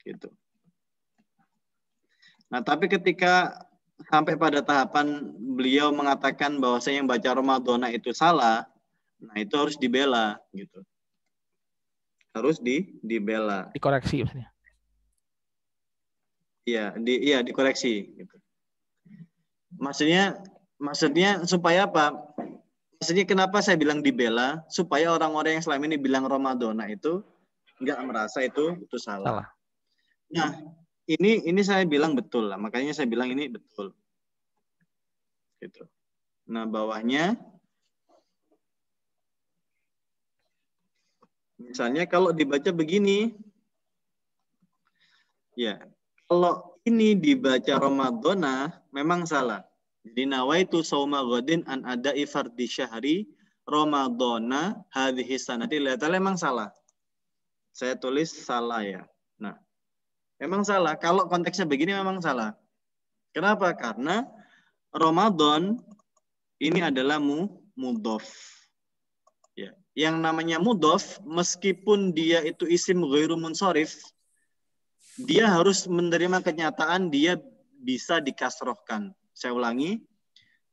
Gitu. Nah, tapi ketika sampai pada tahapan beliau mengatakan bahwa saya yang baca Ramadhana itu salah, nah itu harus dibela gitu. Harus dibela. Dikoreksi maksudnya. Iya, dikoreksi gitu. Maksudnya supaya apa? Maksudnya kenapa saya bilang dibela? Supaya orang-orang yang selama ini bilang Ramadhana itu nggak merasa itu salah. Nah, ini saya bilang betul lah. Makanya saya bilang ini betul. Gitu. Nah, bawahnya misalnya kalau dibaca begini. Ya, kalau ini dibaca Ramadhana memang salah. Jadi nawaitu sauma ghadin an ada'i fardhi syahri Ramadhana hadhihi sanati lihatlah memang salah. Saya tulis salah ya. Nah, memang salah. Kalau konteksnya begini memang salah. Kenapa? Karena Ramadan ini adalah mudhof. Ya, yang namanya mudhof, meskipun dia itu isim ghairu munsharif, dia harus menerima kenyataan dia bisa dikasrohkan. Saya ulangi,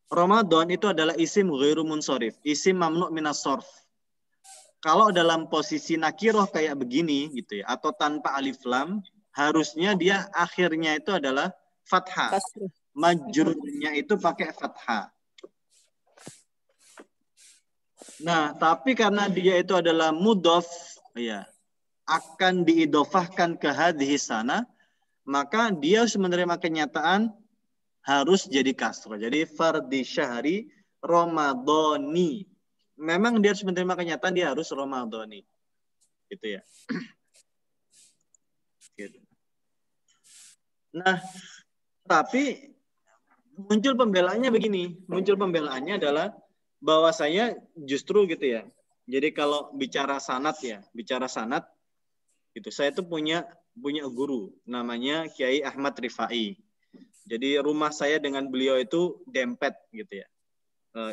Ramadan itu adalah isim ghairu munsharif, isim mamnu' minas sarf. Kalau dalam posisi nakiroh kayak begini gitu ya, atau tanpa alif lam, harusnya dia akhirnya itu adalah fathah. Kasrah. Majrurnya itu pakai fathah. Nah, tapi karena dia itu adalah mudhof, ya, akan diidofahkan ke hadhihi sana, maka dia harus menerima kenyataan harus jadi kasroh. Jadi fardhi syahri Ramadhani. Memang dia harus menerima kenyataan dia harus Ramadhani. Gitu ya. Gitu. Nah, tapi muncul pembelaannya begini. Muncul pembelaannya adalah bahwa saya justru gitu ya. Jadi kalau bicara sanad ya, bicara sanad gitu. Saya tuh punya guru namanya Kiai Ahmad Rifai. Jadi rumah saya dengan beliau itu dempet gitu ya.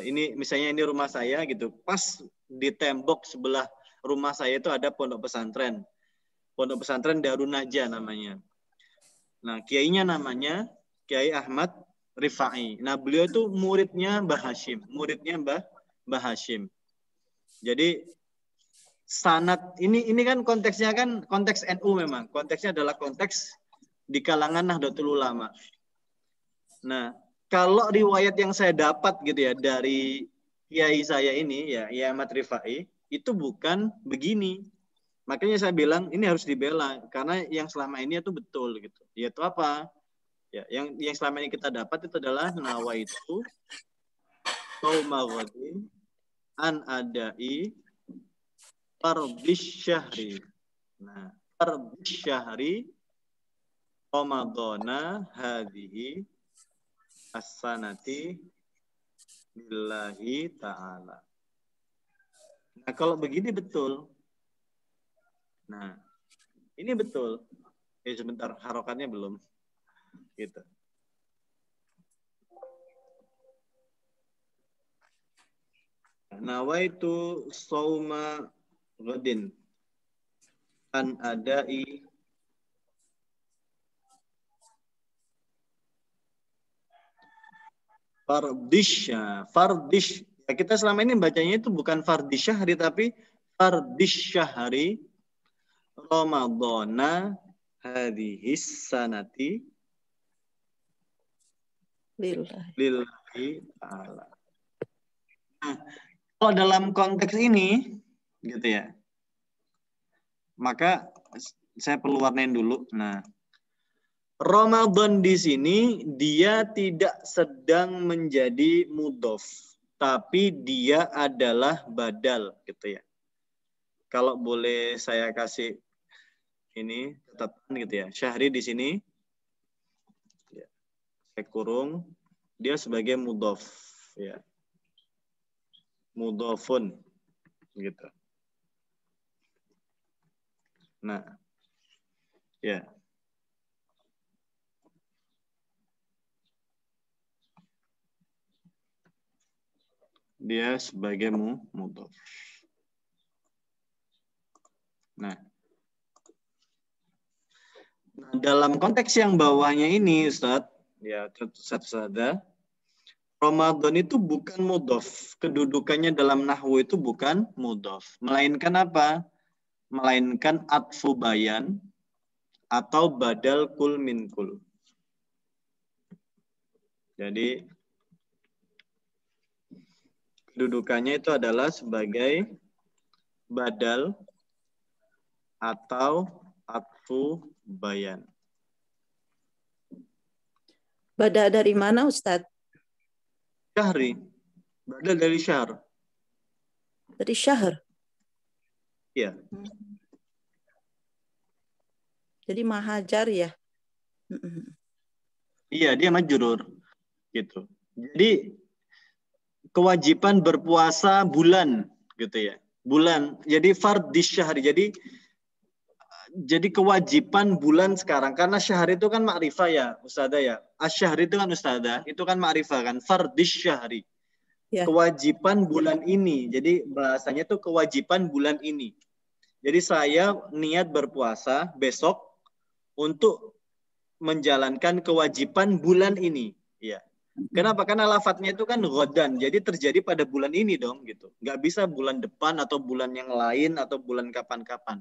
Ini misalnya ini rumah saya gitu. Pas di tembok sebelah rumah saya itu ada pondok pesantren. Pondok pesantren Darun Najah namanya. Nah, kiainya namanya Kiai Ahmad Rifai. Nah, beliau itu muridnya Mbah Hashim. Muridnya Mbah Hashim. Jadi sanad ini kan konteksnya kan konteks NU memang. Konteksnya adalah konteks di kalangan Nahdlatul Ulama. Nah, kalau riwayat yang saya dapat gitu ya dari kiai saya ini ya, Kiai Ahmad Rifai, itu bukan begini. Makanya saya bilang ini harus dibela karena yang selama ini itu betul gitu. Yaitu apa? Ya, yang selama ini kita dapat itu adalah nawaitu shauma ghadin an adai fardhish syahri. Nah, fardhish syahri Ramadhana hadhihi as-sanati billahi ta'ala. Nah, kalau begini betul. Nah, ini betul. Sebentar, harokannya belum. Gitu. Nawaitu shauma ghadin an adai fardish. Ya, kita selama ini bacanya itu bukan fardish syahri tapi fardish syahri Ramadhana hadhis sanati lillahi ta'ala. Nah, kalau dalam konteks ini gitu ya, maka saya perlu warnain dulu. Nah, Ramadan di sini dia tidak sedang menjadi mudhof, tapi dia adalah badal gitu ya. Kalau boleh saya kasih ini catatan gitu ya. Syahri di sini ya, saya kurung dia sebagai mudhof ya. Mudhofun gitu. Nah, ya. Dia sebagai mudhof. Nah, dalam konteks yang bawahnya ini, Ustadz, ya satu-satu, Ramadan itu bukan mudhof. Kedudukannya dalam nahwu itu bukan mudhof. Melainkan apa? Melainkan atfu bayan atau badal kul min kul. Jadi, kedudukannya itu adalah sebagai badal atau atfu bayan. Badal dari mana, Ustadz? Syahri. Badal dari syahr. Dari syahr. Iya. Jadi mahajar ya. Iya, dia majrur. Gitu. Jadi kewajiban berpuasa bulan gitu ya. Bulan. Jadi fardhish syahri. Jadi kewajiban bulan sekarang karena syahr itu kan ma'rifah ya, Ustazah ya. Asy-syahr itu kan Ustazah, itu kan ma'rifah kan, fardhish syahri. Ya. kewajiban bulan ini. Jadi bahasanya tuh kewajiban bulan ini. Jadi saya niat berpuasa besok untuk menjalankan kewajiban bulan ini. Ya. Kenapa? Karena lafadznya itu kan ghadan. Jadi terjadi pada bulan ini dong gitu. Nggak bisa bulan depan atau bulan yang lain atau bulan kapan-kapan.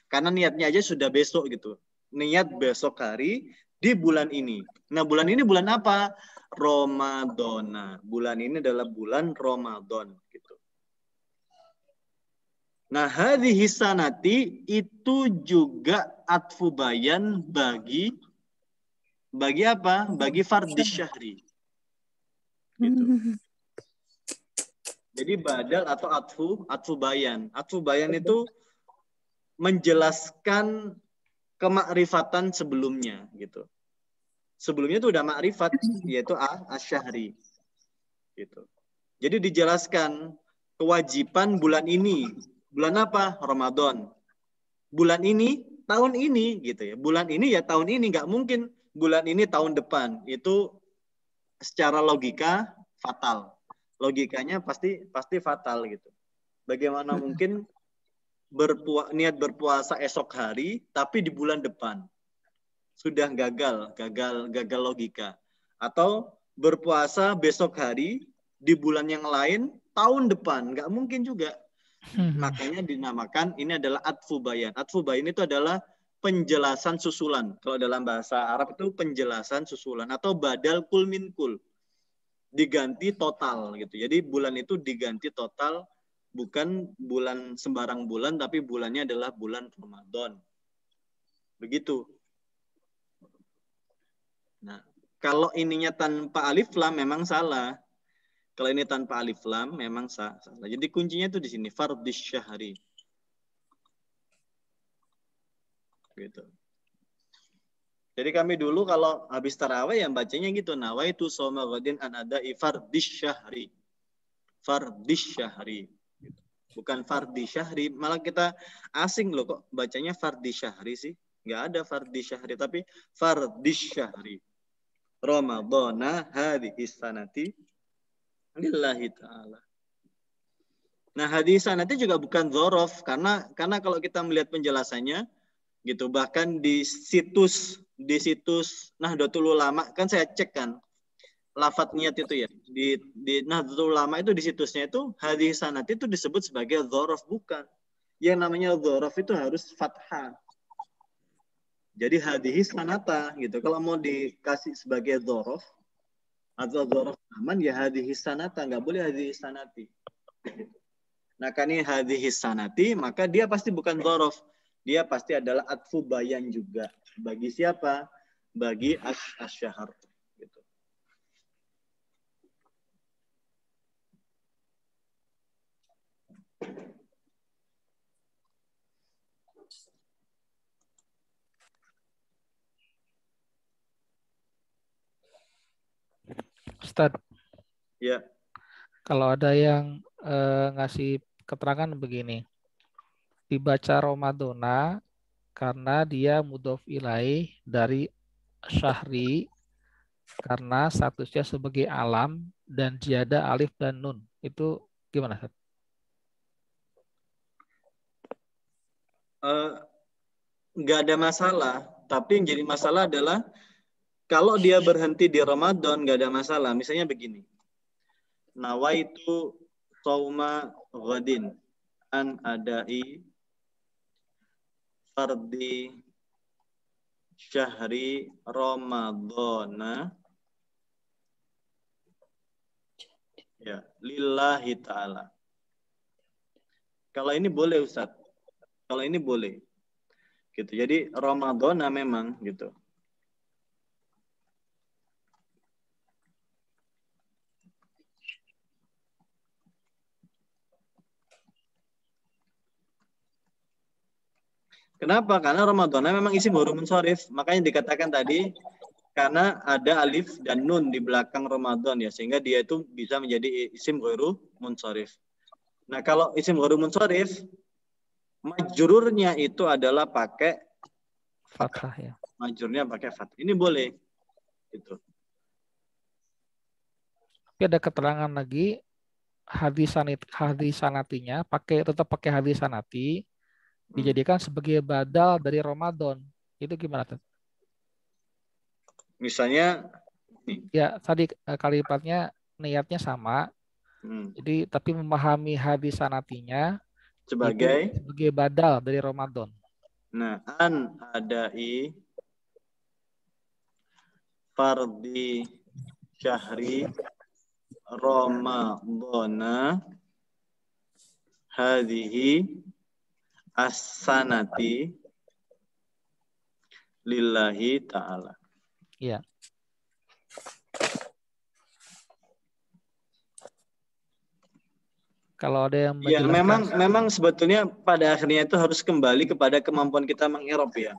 Karena niatnya aja sudah besok gitu. Niat besok hari di bulan ini. Nah, bulan ini bulan apa? Ramadan. Nah, bulan ini adalah bulan Ramadan gitu. Nah, hadhihi sanati itu juga atfu bayan bagi apa? Bagi fardhi syahri. Gitu. Jadi badal atau atfu bayan. Atfu bayan itu menjelaskan kemakrifatan sebelumnya gitu. Sebelumnya itu udah makrifat yaitu asyahri gitu. Jadi dijelaskan kewajiban bulan ini. Bulan apa? Ramadan. Bulan ini, tahun ini gitu ya. Bulan ini ya tahun ini, nggak mungkin bulan ini tahun depan. Itu secara logika fatal. Logikanya pasti fatal gitu. Bagaimana mungkin niat berpuasa esok hari tapi di bulan depan? Sudah gagal logika. Atau berpuasa besok hari di bulan yang lain tahun depan, nggak mungkin juga. Makanya dinamakan ini adalah atfu bayan. Atfu bayan itu adalah penjelasan susulan. Kalau dalam bahasa Arab itu penjelasan susulan atau badal kul min kul. Diganti total gitu. Jadi bulan itu diganti total, bukan bulan sembarang bulan tapi bulannya adalah bulan Ramadan. Begitu. Nah, kalau ininya tanpa alif lam memang salah. Kalau ini tanpa alif lam memang salah. Jadi kuncinya itu di sini fardhi syahri. Gitu. Jadi kami dulu kalau habis tarawih yang bacanya gitu, nawaitu shoma ghadin an ada'i fardhi syahri. Fardhi syahri. Gitu. Bukan fardhi syahri, malah kita asing loh kok bacanya fardhi syahri sih. Nggak ada fardhi syahri tapi fardhi syahri. Ramadana hadhihi sanati lillahi ta'ala. Nah, hadis sanati juga bukan dzaraf karena kalau kita melihat penjelasannya gitu, bahkan di situs Nahdlatul Ulama kan saya cek kan lafadz niat itu ya. Di Nahdlatul Ulama itu di situsnya itu hadis sanati itu disebut sebagai dzaraf, bukan. Yang namanya dzaraf itu harus fathah. Jadi hadis sanata gitu. Kalau mau dikasih sebagai dzaraf atau dzaraf aman ya hadis sanata, nggak boleh hadis sanati. Nah, kan ini hadis sanati, maka dia pasti bukan dzaraf. Dia pasti adalah atfu bayan juga. Bagi siapa? Bagi asy-syahr gitu. Ustaz, Ya. kalau ada yang ngasih keterangan begini, dibaca Ramadana karena dia mudhof ilaih dari syahri karena statusnya sebagai alam dan jiada alif dan nun. Itu gimana, Ustaz? Nggak ada masalah. Tapi yang jadi masalah adalah kalau dia berhenti di Ramadan nggak ada masalah. Misalnya begini. Nawaitu shauma ghadin an adai fardhi syahri Ramadana ya lillahi ta'ala. Kalau ini boleh Ustaz. Kalau ini boleh. Gitu. Jadi Ramadana memang gitu. Kenapa? Karena Ramadana memang isim huruf munsharif. Makanya dikatakan tadi karena ada alif dan nun di belakang Ramadan ya, sehingga dia itu bisa menjadi isim huruf munsharif. Nah, kalau isim huruf munsharif majrurnya itu adalah pakai Fathah ya. Majrurnya pakai fathah. Ini boleh. Gitu. Tapi ada keterangan lagi hadisanatinya tetap pakai hadisanati, dijadikan sebagai badal dari Ramadan. Itu gimana tuh? Misalnya Ya, tadi kalimatnya niatnya sama. Jadi tapi memahami hadisanatinya itu sebagai sebagai badal dari Ramadan. nah, an adai fardhi syahri Ramadana hadhihi as-sanati lillahi ta'ala. Iya. Kalau ada yang Ya, menjelaskan, memang sebetulnya pada akhirnya itu harus kembali kepada kemampuan kita mengirob ya.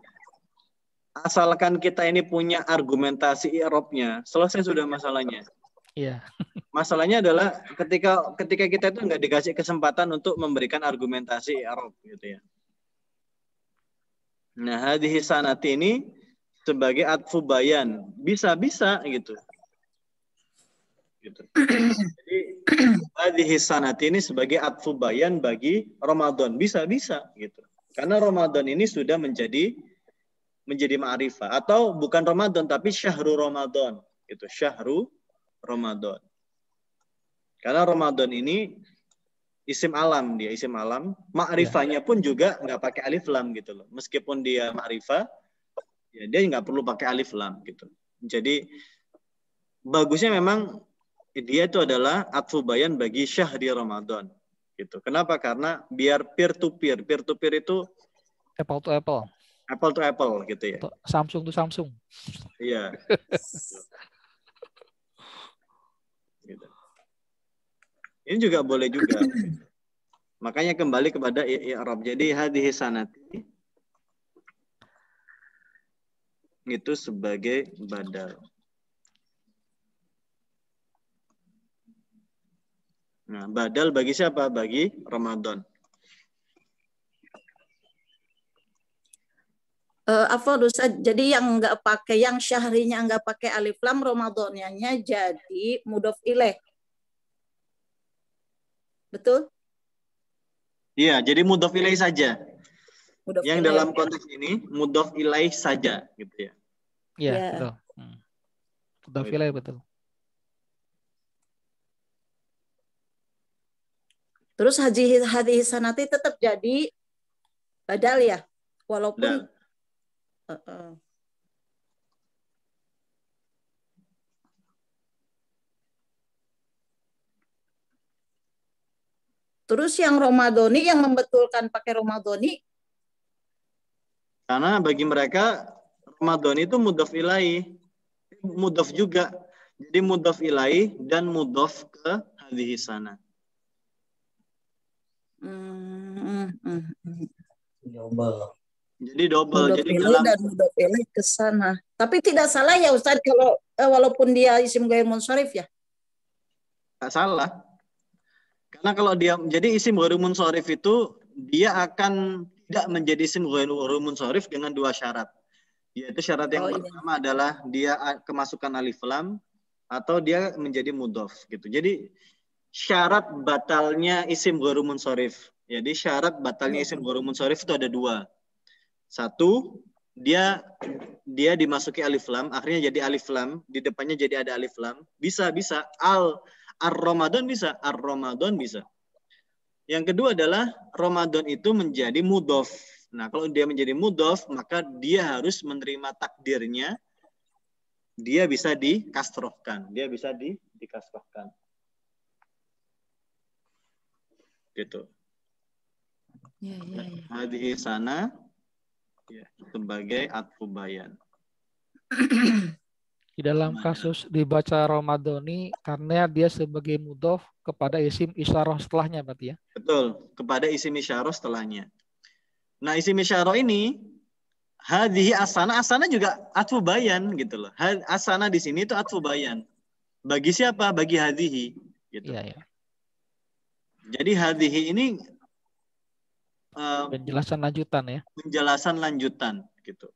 Asalkan kita ini punya argumentasi i'rabnya, selesai sudah masalahnya. iya. Masalahnya adalah ketika kita itu nggak dikasih kesempatan untuk memberikan argumentasi i'rab gitu ya. Nah, hadhihi sanati ini sebagai atfu bayan, bisa gitu. Jadi hadhihi sanati ini sebagai atfu bayan bagi Ramadan, bisa gitu. Karena Ramadan ini sudah menjadi ma'rifah, atau bukan Ramadan tapi syahru Ramadan gitu, syahru Ramadan. Karena Ramadan ini isim alam, ma'rifahnya pun juga nggak pakai alif lam gitu loh. Meskipun dia ma'rifah, ya dia nggak perlu pakai alif lam gitu. Jadi bagusnya memang dia itu adalah atfu bayan bagi syahri Ramadan gitu. Kenapa? Karena biar peer to peer itu apple to apple gitu ya. atau Samsung to Samsung. Iya. Gitu. Ini juga boleh juga. Makanya kembali kepada i'rab. Jadi hadhihi sanati itu sebagai badal. Nah, badal bagi siapa? Bagi Ramadan. Jadi yang nggak pakai, yang syahrinya nggak pakai alif lam, Ramadannya jadi mudhof ilaih. Betul? Iya, jadi mudhof ilaih saja. Mudhof Yang ilaih. dalam konteks ini mudhof ilaih saja gitu ya. Iya, Ya. betul. Mudhof ilaih betul. Terus hadhihi sanati tetap jadi badal ya, walaupun terus yang Ramadhani, yang membetulkan pakai Ramadhani, karena bagi mereka Ramadan itu mudhof ilaih, mudhof juga. Jadi mudhof ilaih dan mudhof ke hadhihi sana. Jadi double. mudhof Jadi ilaih dan mudhof ilaih ke sana. Tapi tidak salah ya Ustaz kalau walaupun dia isim ghair munsharif ya? Tidak salah. Karena kalau dia jadi isim ghair munsharif itu dia akan tidak menjadi isim ghair munsharif dengan dua syarat. Yaitu syarat yang pertama adalah dia kemasukan alif lam atau dia menjadi mudhof gitu. Jadi syarat batalnya isim ghair munsharif. Jadi syarat batalnya isim ghair munsharif itu ada dua. Satu, dia dimasuki alif lam, akhirnya jadi alif lam, di depannya jadi ada alif lam. Bisa ar-Ramadan bisa, ar-Ramadan bisa. Yang kedua adalah Ramadan itu menjadi mudhof. Nah, kalau dia menjadi mudhof, maka dia harus menerima takdirnya. Dia bisa dikasrohkan. Dikasrohkan. Gitu. Ya. Hadhihi sana ya, sebagai atfu bayan. Di dalam kasus dibaca Ramadhani karena dia sebagai mudhof kepada isim isyarah setelahnya berarti ya? Betul, kepada isim isyarah setelahnya. Nah, isim isyarah ini hadhihi asana juga atfu bayan gitu loh. Asana di sini itu atfu bayan. Bagi siapa? Bagi hadhihi gitu. Iya, ya. Jadi hadhihi ini penjelasan lanjutan ya. Penjelasan lanjutan gitu.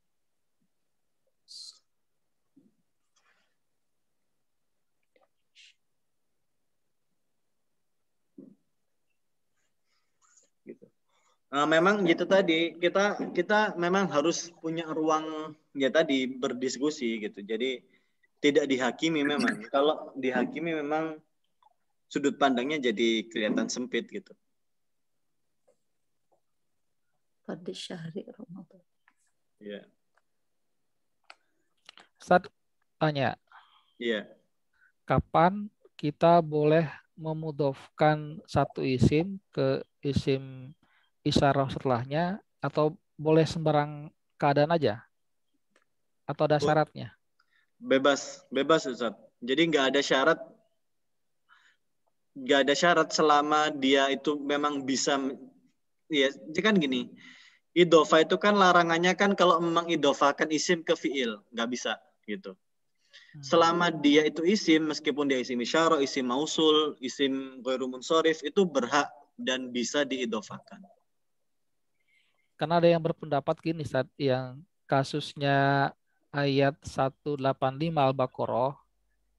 gitu. Memang gitu tadi kita memang harus punya ruang ya tadi berdiskusi gitu. Jadi tidak dihakimi memang. Kalau dihakimi memang sudut pandangnya jadi kelihatan sempit gitu. Pada syahri Ramadan. Iya. Ustaz tanya, Iya. kapan kita boleh memudofkan satu isim ke isim isyarah setelahnya, atau boleh sembarang keadaan aja? Atau ada syaratnya? Bebas Ustaz. Jadi nggak ada syarat selama dia itu memang bisa, ya kan gini, idofah itu kan larangannya kan kalau memang idofakan isim ke fiil, nggak bisa gitu. Selama dia itu isim, meskipun dia isim isyarah, isim mausul, isim ghairu munsharif, itu berhak dan bisa diidofakan. Karena ada yang berpendapat gini, Ustaz, yang kasusnya ayat 185 Al-Baqarah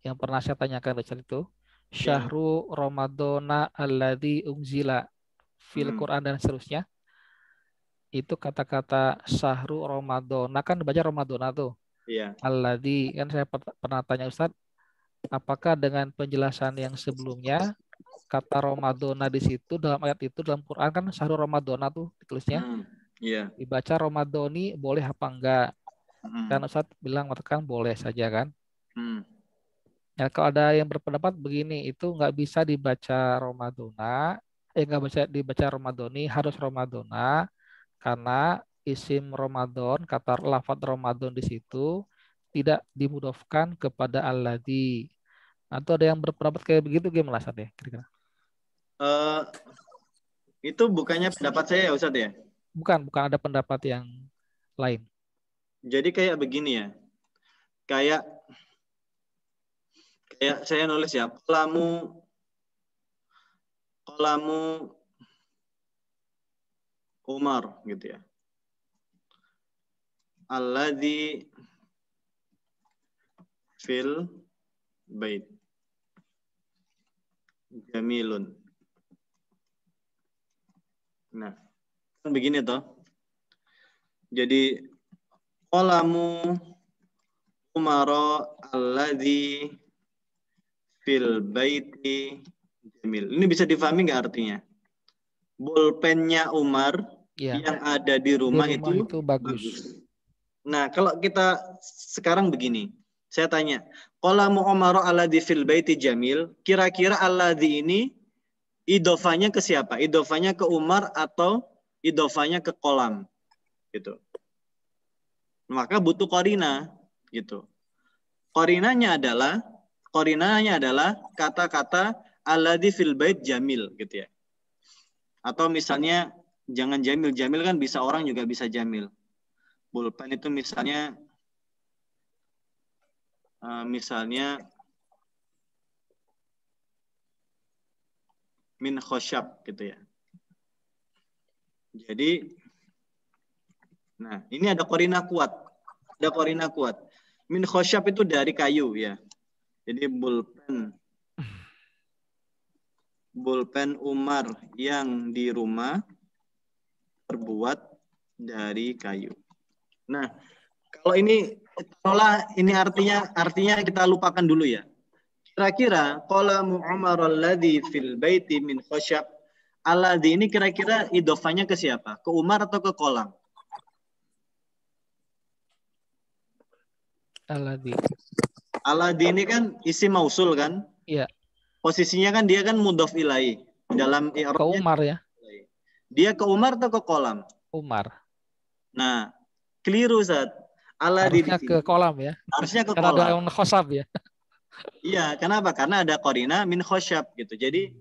yang pernah saya tanyakan Ustaz itu, Syahru Ramadana alladzi unzila fil Quran dan seterusnya. Itu kata-kata Syahru Ramadana kan dibaca Ramadana tuh. Iya. Alladzi, kan saya pernah tanya Ustaz, apakah dengan penjelasan yang sebelumnya kata Ramadana di situ dalam ayat itu dalam Quran kan Syahru Ramadana tuh ditulisnya. Iya. Dibaca Ramadhani boleh apa enggak? Kan Ustaz bilang mengatakan boleh saja kan. Ya, kalau ada yang berpendapat begini, itu nggak bisa dibaca Ramadhana, nggak bisa dibaca Ramadhani, harus Ramadhana, karena isim Ramadan, kata lafadz Ramadan di situ tidak dimudofkan kepada alladzi. Atau ada yang berpendapat kayak begitu, gimana Ustaz ya kira-kira? Itu bukannya pendapat saya ya Ustaz ya? Bukan ada pendapat yang lain. Jadi kayak begini ya. Kayak saya nulis ya, qalamu Umar gitu ya. Alladzi fil bait jamilun. Nah, kan begini toh. Jadi qalamu Umara alladzi fil baiti jamil. Ini bisa difahami nggak artinya? Bolpennya Umar yang ada di rumah itu bagus. Nah, kalau kita sekarang begini, saya tanya, qalamu Umara alladzi fil baiti jamil, kira-kira alladzi ini idofanya ke siapa? Idofanya ke Umar atau idofanya ke kolam? Gitu. Maka butuh qarina gitu. Qarinanya adalah kata-kata alladzi fil bait jamil gitu ya. Atau misalnya jangan jamil kan bisa orang juga bisa jamil. Pulpen itu misalnya min khosyab gitu ya. Jadi nah, ini ada qarina kuat. Min khosyab itu dari kayu ya. Jadi Bolpen Umar yang di rumah terbuat dari kayu. Nah, kalau ini artinya kita lupakan dulu ya. Kira-kira qalamu Umar alladzi fil baiti min khasyab, alladzi ini kira-kira idofanya ke siapa? Ke Umar atau ke kolam? Alladzi ini kan isim mausul kan? Iya. Posisinya kan dia kan mudhof ilaih. Dalam i'rabnya ke Umar ya. Dia ke Umar atau ke kolam? Umar. Nah, keliru Ustaz. Harusnya ke kolam ya. Harusnya ke karena kolam. Karena ada yang khosyab ya. Iya, kenapa? Karena ada qarina min khosyab gitu. Jadi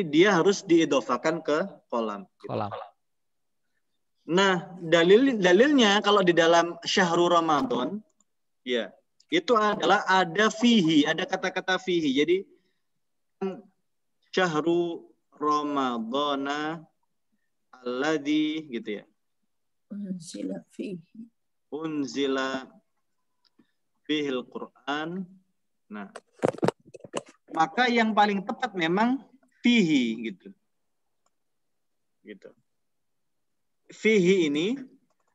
dia harus diidofakan ke kolam. Gitu. Kolam. Nah, dalilnya kalau di dalam Syahrul Ramadan, ya itu adalah ada fihi, ada kata-kata fihi. Jadi Syahrul Ramadana alladzi gitu ya. Unzila fihil Quran. Nah, maka yang paling tepat memang fihi gitu. gitu. Fihi ini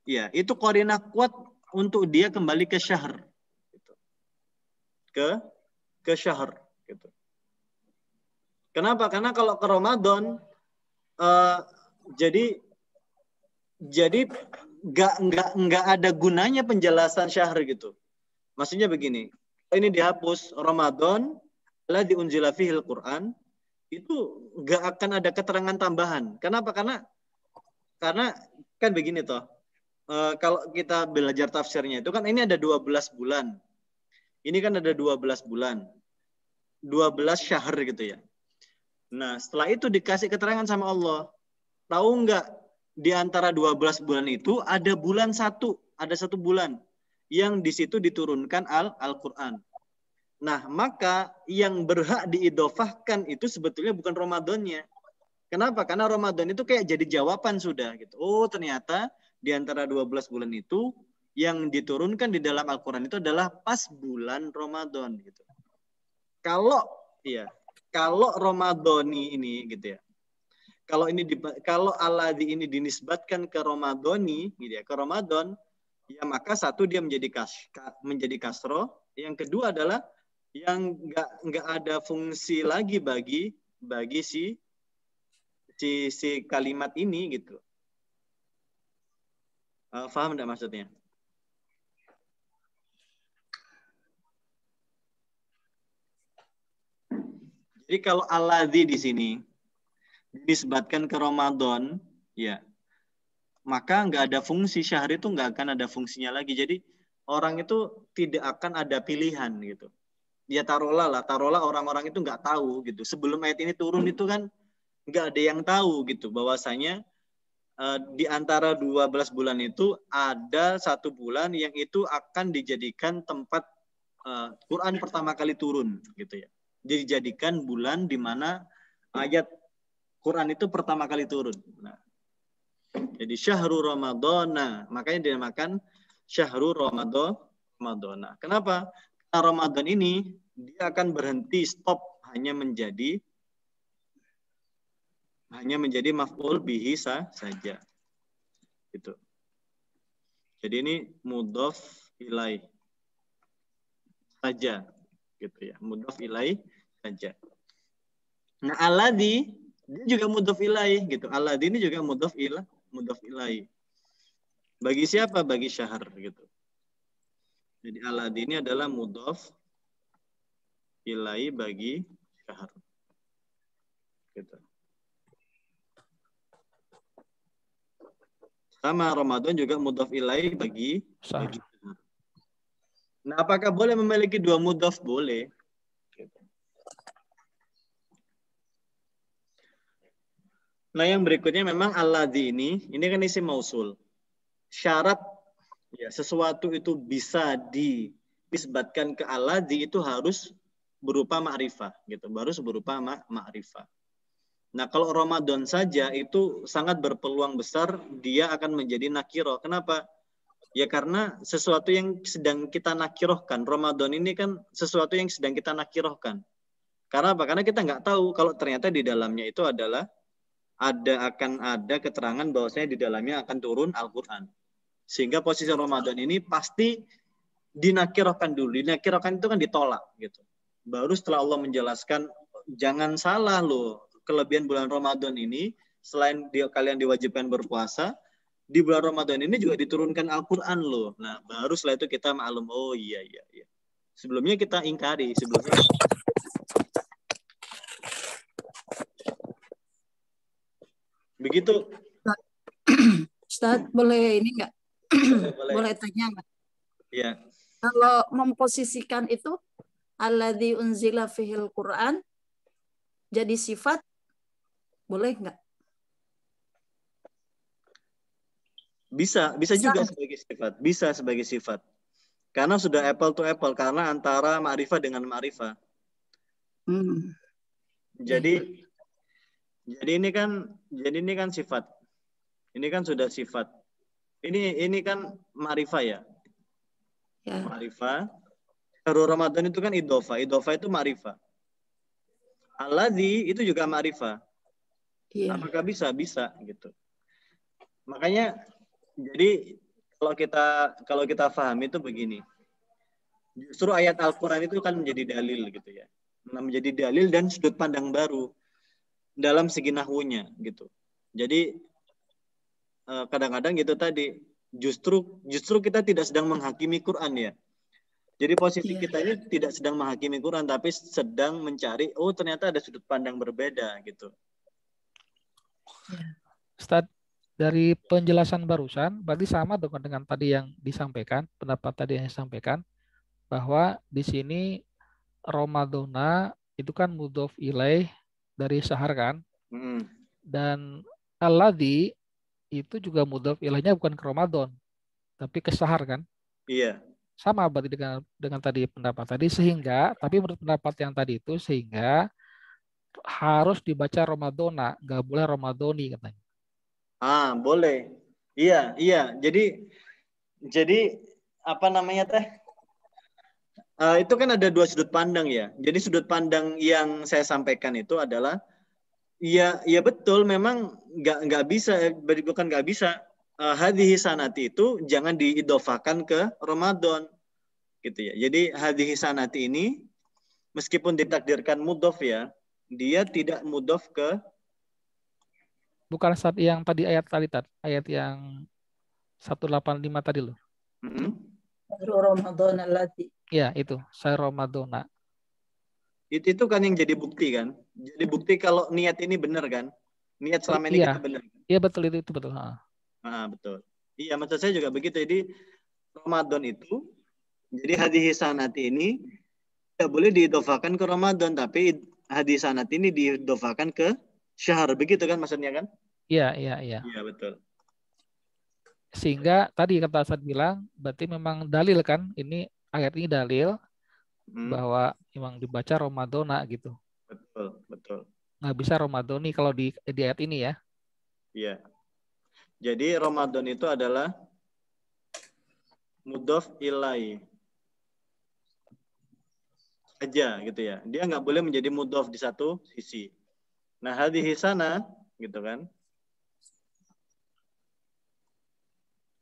ya itu qarinah kuat untuk dia kembali ke syahr gitu. Ke syahr gitu. Kenapa? Karena kalau ke Ramadan jadi nggak ada gunanya penjelasan syahr gitu. Maksudnya begini, ini dihapus Ramadan la diunzila fihil Quran, itu nggak akan ada keterangan tambahan. Kenapa? Karena kan begini toh. Kalau kita belajar tafsirnya itu kan ini ada 12 bulan. Ini kan ada 12 bulan. 12 syahr gitu ya. Nah, setelah itu dikasih keterangan sama Allah. Tahu nggak di antara 12 bulan itu ada bulan satu, ada satu bulan yang di situ diturunkan Al-Quran. Nah, maka yang berhak diidofahkan itu sebetulnya bukan Ramadannya. Kenapa? Karena Ramadan itu kayak jadi jawaban sudah gitu. Oh, ternyata di antara 12 bulan itu yang diturunkan di dalam Al-Quran itu adalah pas bulan Ramadan gitu. Kalau Ramadhani ini gitu ya. Kalau Alladzi ini dinisbatkan ke Ramadhani gitu ya, ke Ramadan, ya maka satu dia menjadi kasroh, yang kedua adalah yang nggak ada fungsi lagi bagi si kalimat ini gitu. Paham enggak maksudnya? Jadi kalau alladzi di sini dinisbatkan ke Ramadan, ya maka nggak ada fungsi syahr itu nggak akan ada fungsinya lagi. Jadi orang itu tidak akan ada pilihan gitu. Ya taruhlah orang-orang itu nggak tahu gitu. Sebelum ayat ini turun itu kan nggak ada yang tahu gitu bahwasanya di antara 12 bulan itu ada satu bulan yang itu akan dijadikan tempat Quran pertama kali turun gitu ya. Dijadikan bulan di mana ayat Quran itu pertama kali turun. Nah, jadi syahrul Ramadhana, makanya dinamakan syahrul Ramadhana. Kenapa? Karena Ramadan ini dia akan berhenti stop hanya menjadi maf'ul bihi saja. Gitu. Jadi ini mudhaf ilaih saja gitu ya. Mudhaf ilaih saja. Nah, alladzi dia juga mudhaf ilaih gitu. Alladzi ini juga mudhaf ilaih. Bagi siapa? Bagi syahr gitu. Jadi alladzi ini adalah mudhaf ilaih bagi syahr. Gitu. Sama Ramadan juga mudhaf ilaih bagi syahr. Nah, apakah boleh memiliki dua mudhaf? Boleh. Nah, yang berikutnya memang alladzi ini kan isim mausul. Syarat ya sesuatu itu bisa dinisbatkan ke alladzi itu harus berupa ma'rifah gitu, harus berupa ma'rifah. Nah, kalau Ramadan saja itu sangat berpeluang besar dia akan menjadi nakiro. Kenapa? Ya karena sesuatu yang sedang kita nakirohkan. Ramadan ini kan sesuatu yang sedang kita nakirohkan. Karena apa? Karena kita nggak tahu kalau ternyata di dalamnya itu adalah akan ada keterangan bahwasanya di dalamnya akan turun Al-Quran. Sehingga posisi Ramadan ini pasti dinakirohkan dulu. Dinakirohkan itu kan ditolak gitu. Baru setelah Allah menjelaskan, jangan salah loh. Kelebihan bulan Ramadan ini, selain kalian diwajibkan berpuasa, di bulan Ramadan ini juga diturunkan Al-Quran loh. Nah, baru setelah itu kita maklum, oh iya. Sebelumnya kita ingkari, begitu. Ustaz, boleh ini nggak? Boleh tanya nggak? Iya. Kalau memposisikan itu, alladzi unzila fihil Quran, jadi sifat, boleh nggak? Bisa juga sebagai sifat. Bisa sebagai sifat. Karena sudah apple to apple. Karena antara ma'rifah dengan ma'rifah. Jadi ini kan sifat. Ini kan sudah sifat. Ini kan ma'rifah ya. Ya. Ma'rifah. Syahrul Ramadan itu kan idhofah. Idhofah itu ma'rifah. Alladzi itu juga ma'rifah. Iya. Apakah bisa? Bisa gitu. Makanya jadi kalau kita pahami itu begini. Justru ayat Al-Qur'an itu kan menjadi dalil gitu ya. Nah, menjadi dalil dan sudut pandang baru dalam segi nahwunya gitu. Jadi kadang-kadang gitu tadi justru kita tidak sedang menghakimi Quran ya. Jadi posisi Iya. kita ini tidak sedang menghakimi Quran tapi sedang mencari ternyata ada sudut pandang berbeda gitu. Ustaz, dari penjelasan barusan berarti sama dengan tadi yang disampaikan, pendapat tadi yang disampaikan bahwa di sini Ramadana itu kan mudhof ilaih dari syahar kan, dan alladzi itu juga mudhof ilaihnya bukan ke Ramadan tapi ke syahar kan. Iya. Sama berarti dengan tadi pendapat tadi, sehingga tapi menurut pendapat yang tadi itu sehingga harus dibaca Ramadana, nggak boleh Ramadoni katanya. Boleh. Iya. Jadi apa namanya teh? Itu kan ada dua sudut pandang ya. Jadi sudut pandang yang saya sampaikan itu adalah ya betul memang nggak bisa, bukan nggak bisa. Hadhihi sanati itu jangan diidofakan ke Ramadan gitu ya. Jadi hadhihi sanati ini meskipun ditakdirkan mudhof ya, dia tidak mudhof ke Bukan saat yang tadi ayat yang 185 tadi loh. Ramadan allati. Ya, itu, saya Ramadana. Itu kan yang jadi bukti kan. Jadi bukti kalau niat ini benar kan. Niat selama ini kita benar. Iya betul, itu betul. Betul. Iya, maksud saya juga begitu. Jadi Ramadan itu, jadi hadis sanati ini tidak boleh diidofakan ke Ramadan, tapi hadis sanati ini diidofakan ke syahr. Begitu kan maksudnya kan? Iya. Iya, betul. Sehingga tadi kata Ustaz bilang, berarti memang dalil kan, ini ayat ini dalil bahwa memang dibaca Ramadana gitu. Betul. Nggak bisa Ramadoni kalau di ayat ini ya. Iya. Jadi Ramadan itu adalah mudhof ilai aja gitu ya. Dia nggak boleh menjadi mudhof di satu sisi. Nah, hadhihi sana gitu kan.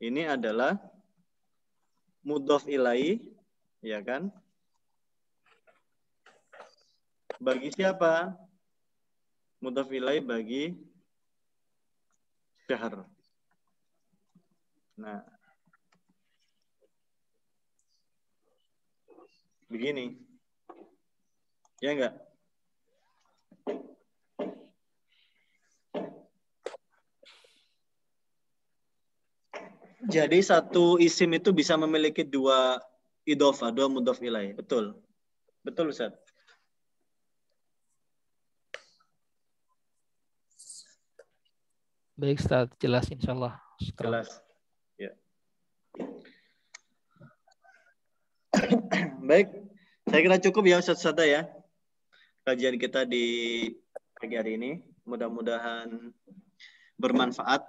Ini adalah mudhof ilai, ya kan? Bagi siapa? Mudhof ilai bagi syahr. Nah, begini. Ya enggak? Jadi satu isim itu bisa memiliki dua idhofah, dua mudhof ilaih. Betul. Betul, Ustaz. Baik, Ustaz, jelas insyaallah. Jelas. Ya. Baik, saya kira cukup ya Ustaz Sada ya. Kajian kita di pagi hari ini. Mudah-mudahan bermanfaat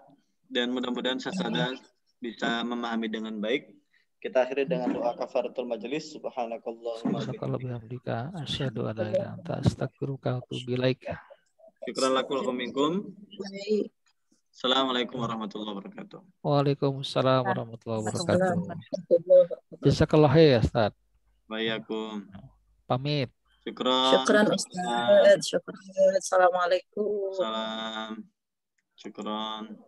dan mudah-mudahan Ustaz Sada bisa memahami dengan baik. Kita akhiri dengan doa kafaratul majelis. Subhanakallahumma bihamdika asyhadu an la ilaha illa anta astaghfiruka wa atubu ilaik. Syukran lakum wa minkum. Assalamualaikum warahmatullahi wabarakatuh. Waalaikumsalam warahmatullahi wabarakatuh. Jazakallah khair, Ustaz. Bayakum. Pamit. Syukran Ustaz. Syukran. Assalamualaikum. Salam. Syukran.